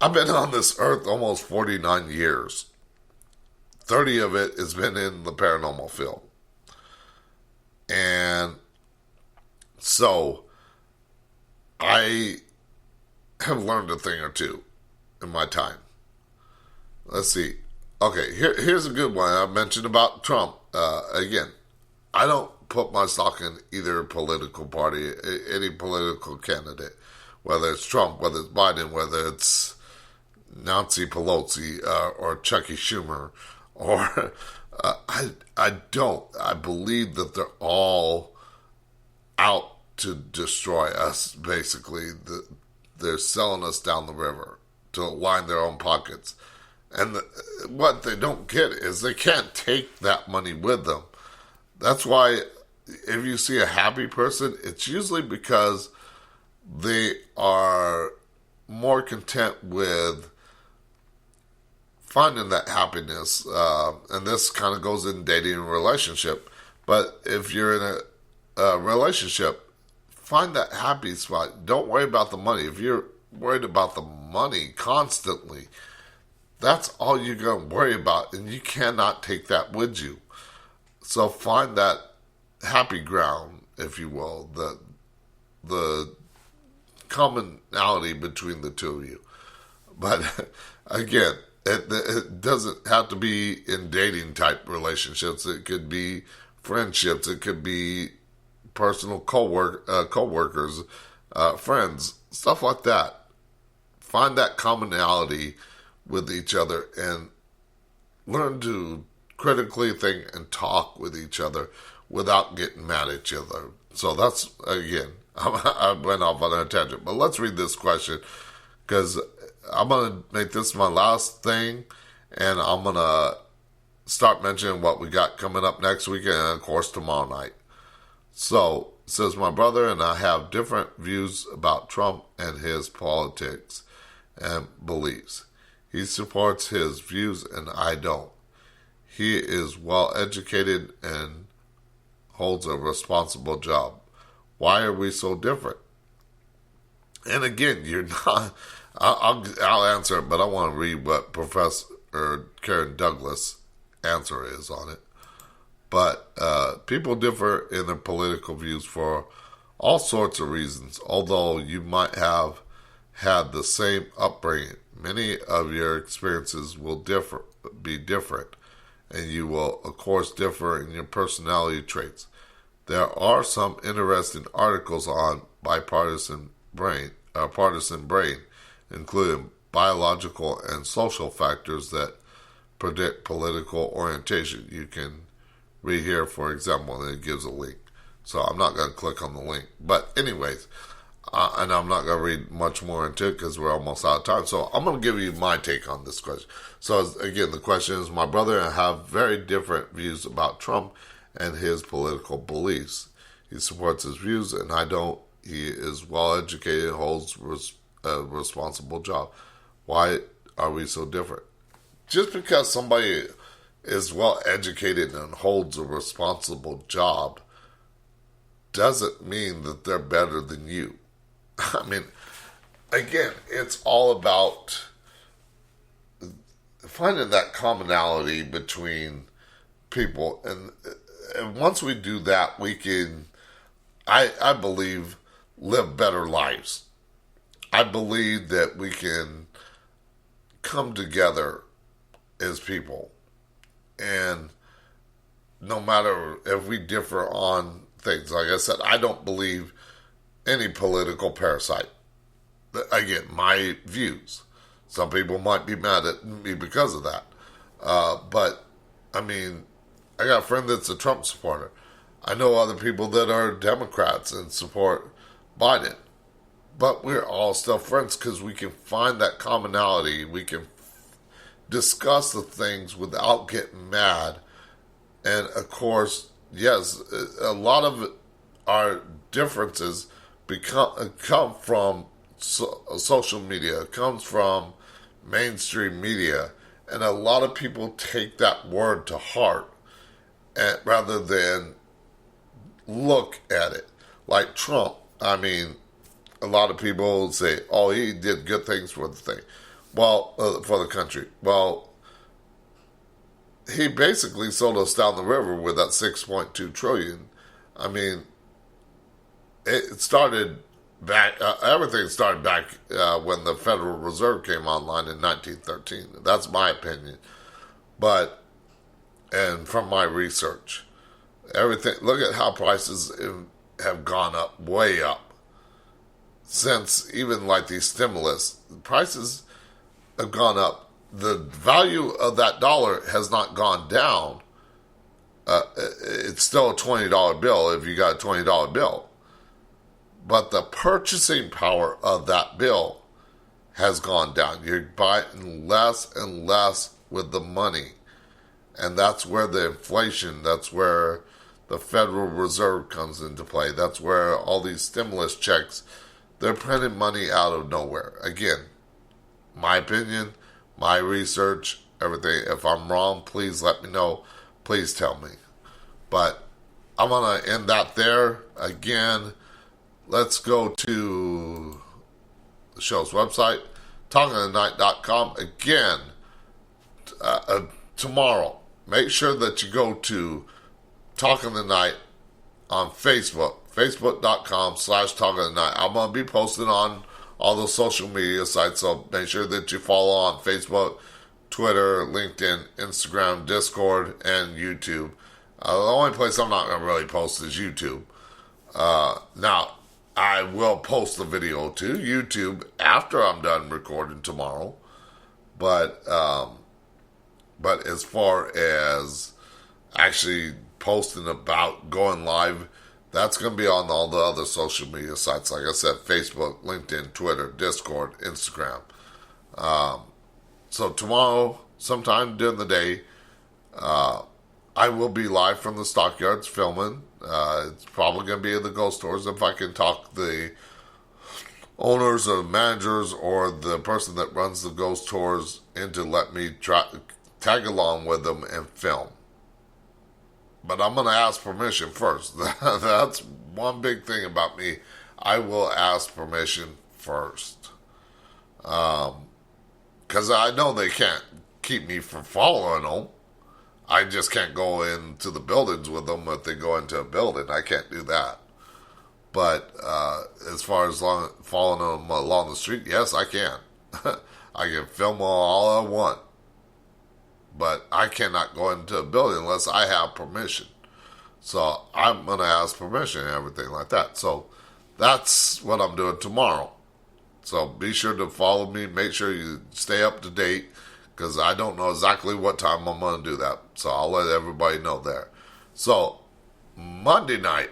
I've been on this earth almost 49 years. 30 of it has been in the paranormal field. And so I have learned a thing or two in my time. Let's see. Okay, here's a good one. I mentioned about Trump. Again, I don't put my stock in either political party, any political candidate, whether it's Trump, whether it's Biden, whether it's Nancy Pelosi or Chucky Schumer, or I don't. I believe that they're all out to destroy us, basically. They're selling us down the river to line their own pockets. And what they don't get is they can't take that money with them. That's why if you see a happy person, it's usually because they are more content with finding that happiness. And this kind of goes in dating and relationship. But if you're in a relationship, find that happy spot. Don't worry about the money. If you're worried about the money constantly, that's all you're going to worry about, and you cannot take that with you. So find that happy ground, if you will, the commonality between the two of you. But again, it doesn't have to be in dating type relationships. It could be friendships. It could be personal co-workers, friends, stuff like that. Find that commonality with each other and learn to critically think and talk with each other without getting mad at each other. So that's, again, I went off on a tangent, but let's read this question because I'm going to make this my last thing, and I'm going to start mentioning what we got coming up next week and, of course, tomorrow night. So, it says, my brother and I have different views about Trump and his politics and beliefs. He supports his views and I don't. He is well educated and holds a responsible job. Why are we so different? And again, you're not... I'll answer it, but I want to read what Professor Karen Douglas' answer is on it. But people differ in their political views for all sorts of reasons. Although you might have had the same upbringing, many of your experiences will be different, and you will, of course, differ in your personality traits. There are some interesting articles on partisan brain, including biological and social factors that predict political orientation. You can read here, for example, and it gives a link. So I'm not going to click on the link. But anyways, and I'm not going to read much more into it because we're almost out of time. So I'm going to give you my take on this question. So again, the question is, my brother and I have very different views about Trump and his political beliefs. He supports his views and I don't. he is well educated, holds a responsible job. Why are we so different? Just because somebody is well educated and holds a responsible job doesn't mean that they're better than you. I mean, again, it's all about finding that commonality between people. And once we do that, we can, I believe, live better lives. I believe that we can come together as people. And no matter if we differ on things, like I said, I don't believe any political parasite. Again, my views. Some people might be mad at me because of that. But, I mean, I got a friend that's a Trump supporter. I know other people that are Democrats and support Biden. But we're all still friends because we can find that commonality. We can discuss the things without getting mad. And, of course, yes, a lot of our differences come from social media, comes from mainstream media, and a lot of people take that word to heart rather than look at it. Like Trump, I mean, a lot of people say, oh, he did good things for the thing. Well, for the country. Well, he basically sold us down the river with that $6.2 trillion. I mean, it started back, everything started back when the Federal Reserve came online in 1913. That's my opinion. But, and from my research, everything, look at how prices have gone up, way up. Since even like these stimulus, prices have gone up. The value of that dollar has not gone down. It's still a $20 bill if you got a $20 bill. But the purchasing power of that bill has gone down. You're buying less and less with the money. And that's where the inflation, that's where the Federal Reserve comes into play. That's where all these stimulus checks, they're printing money out of nowhere. Again, my opinion, my research, everything. If I'm wrong, please let me know. Please tell me. But I'm going to end that there. Again, let's go to the show's website, talkingthenight.com. Again, tomorrow, make sure that you go to Talking the Night on Facebook, facebook.com/talkingthenight. I'm going to be posting on all the social media sites, so make sure that you follow on Facebook, Twitter, LinkedIn, Instagram, Discord, and YouTube. The only place I'm not going to really post is YouTube. Now, I will post the video to YouTube after I'm done recording tomorrow. But as far as actually posting about going live, that's going to be on all the other social media sites. Like I said, Facebook, LinkedIn, Twitter, Discord, Instagram. So tomorrow, sometime during the day, I will be live from the stockyards filming. It's probably going to be in the ghost tours if I can talk the owners or managers or the person that runs the ghost tours into let me tag along with them and film. But I'm going to ask permission first. That's one big thing about me. I will ask permission first. Because I know they can't keep me from following them. I just can't go into the buildings with them if they go into a building. I can't do that. But as far as following them along the street, yes, I can. I can film all I want. But I cannot go into a building unless I have permission. So I'm going to ask permission and everything like that. So that's what I'm doing tomorrow. So be sure to follow me. Make sure you stay up to date because I don't know exactly what time I'm going to do that. So I'll let everybody know there. So Monday night,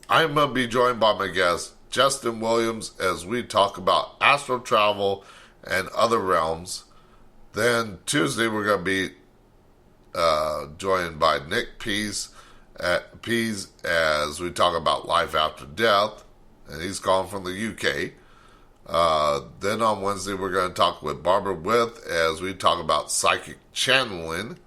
I'm going to be joined by my guest, Justin Williams, as we talk about astral travel and other realms. Then Tuesday, we're going to be joined by Nick Pease as we talk about life after death and he's calling from the UK. Then on Wednesday, we're going to talk with Barbara With as we talk about psychic channeling.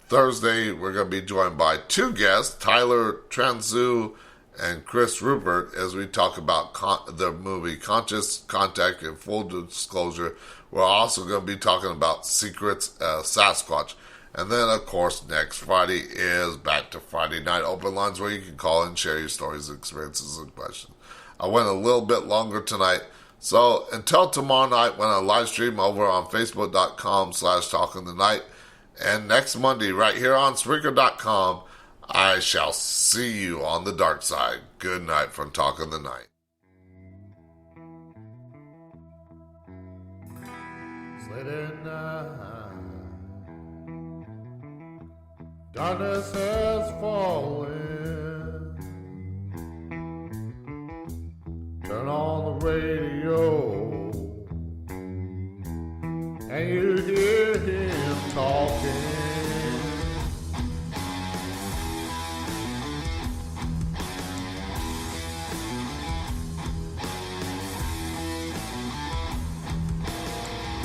Thursday, we're going to be joined by two guests, Tyler Transu and Chris Rupert, as we talk about the movie Conscious Contact and Full Disclosure. We're also going to be talking about Secrets Sasquatch. And then, of course, next Friday is back to Friday Night Open Lines, where you can call and share your stories, experiences, and questions. I went a little bit longer tonight. So until tomorrow night, when I live stream over on Facebook.com/TalkingTheNight, and next Monday right here on Spreaker.com, I shall see you on the dark side. Good night from Talking the Night. It's late at night. Darkness has fallen. Turn on the radio, and you hear him talking.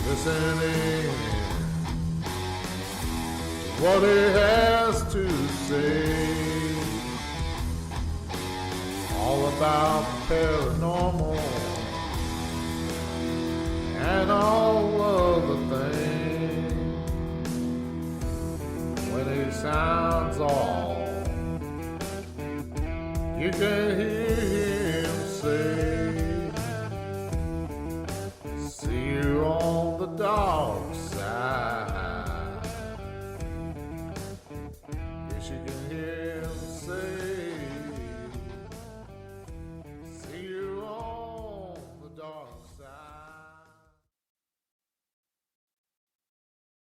Listening to what he has to say. All about the paranormal and all of the things. When he sounds off, you can hear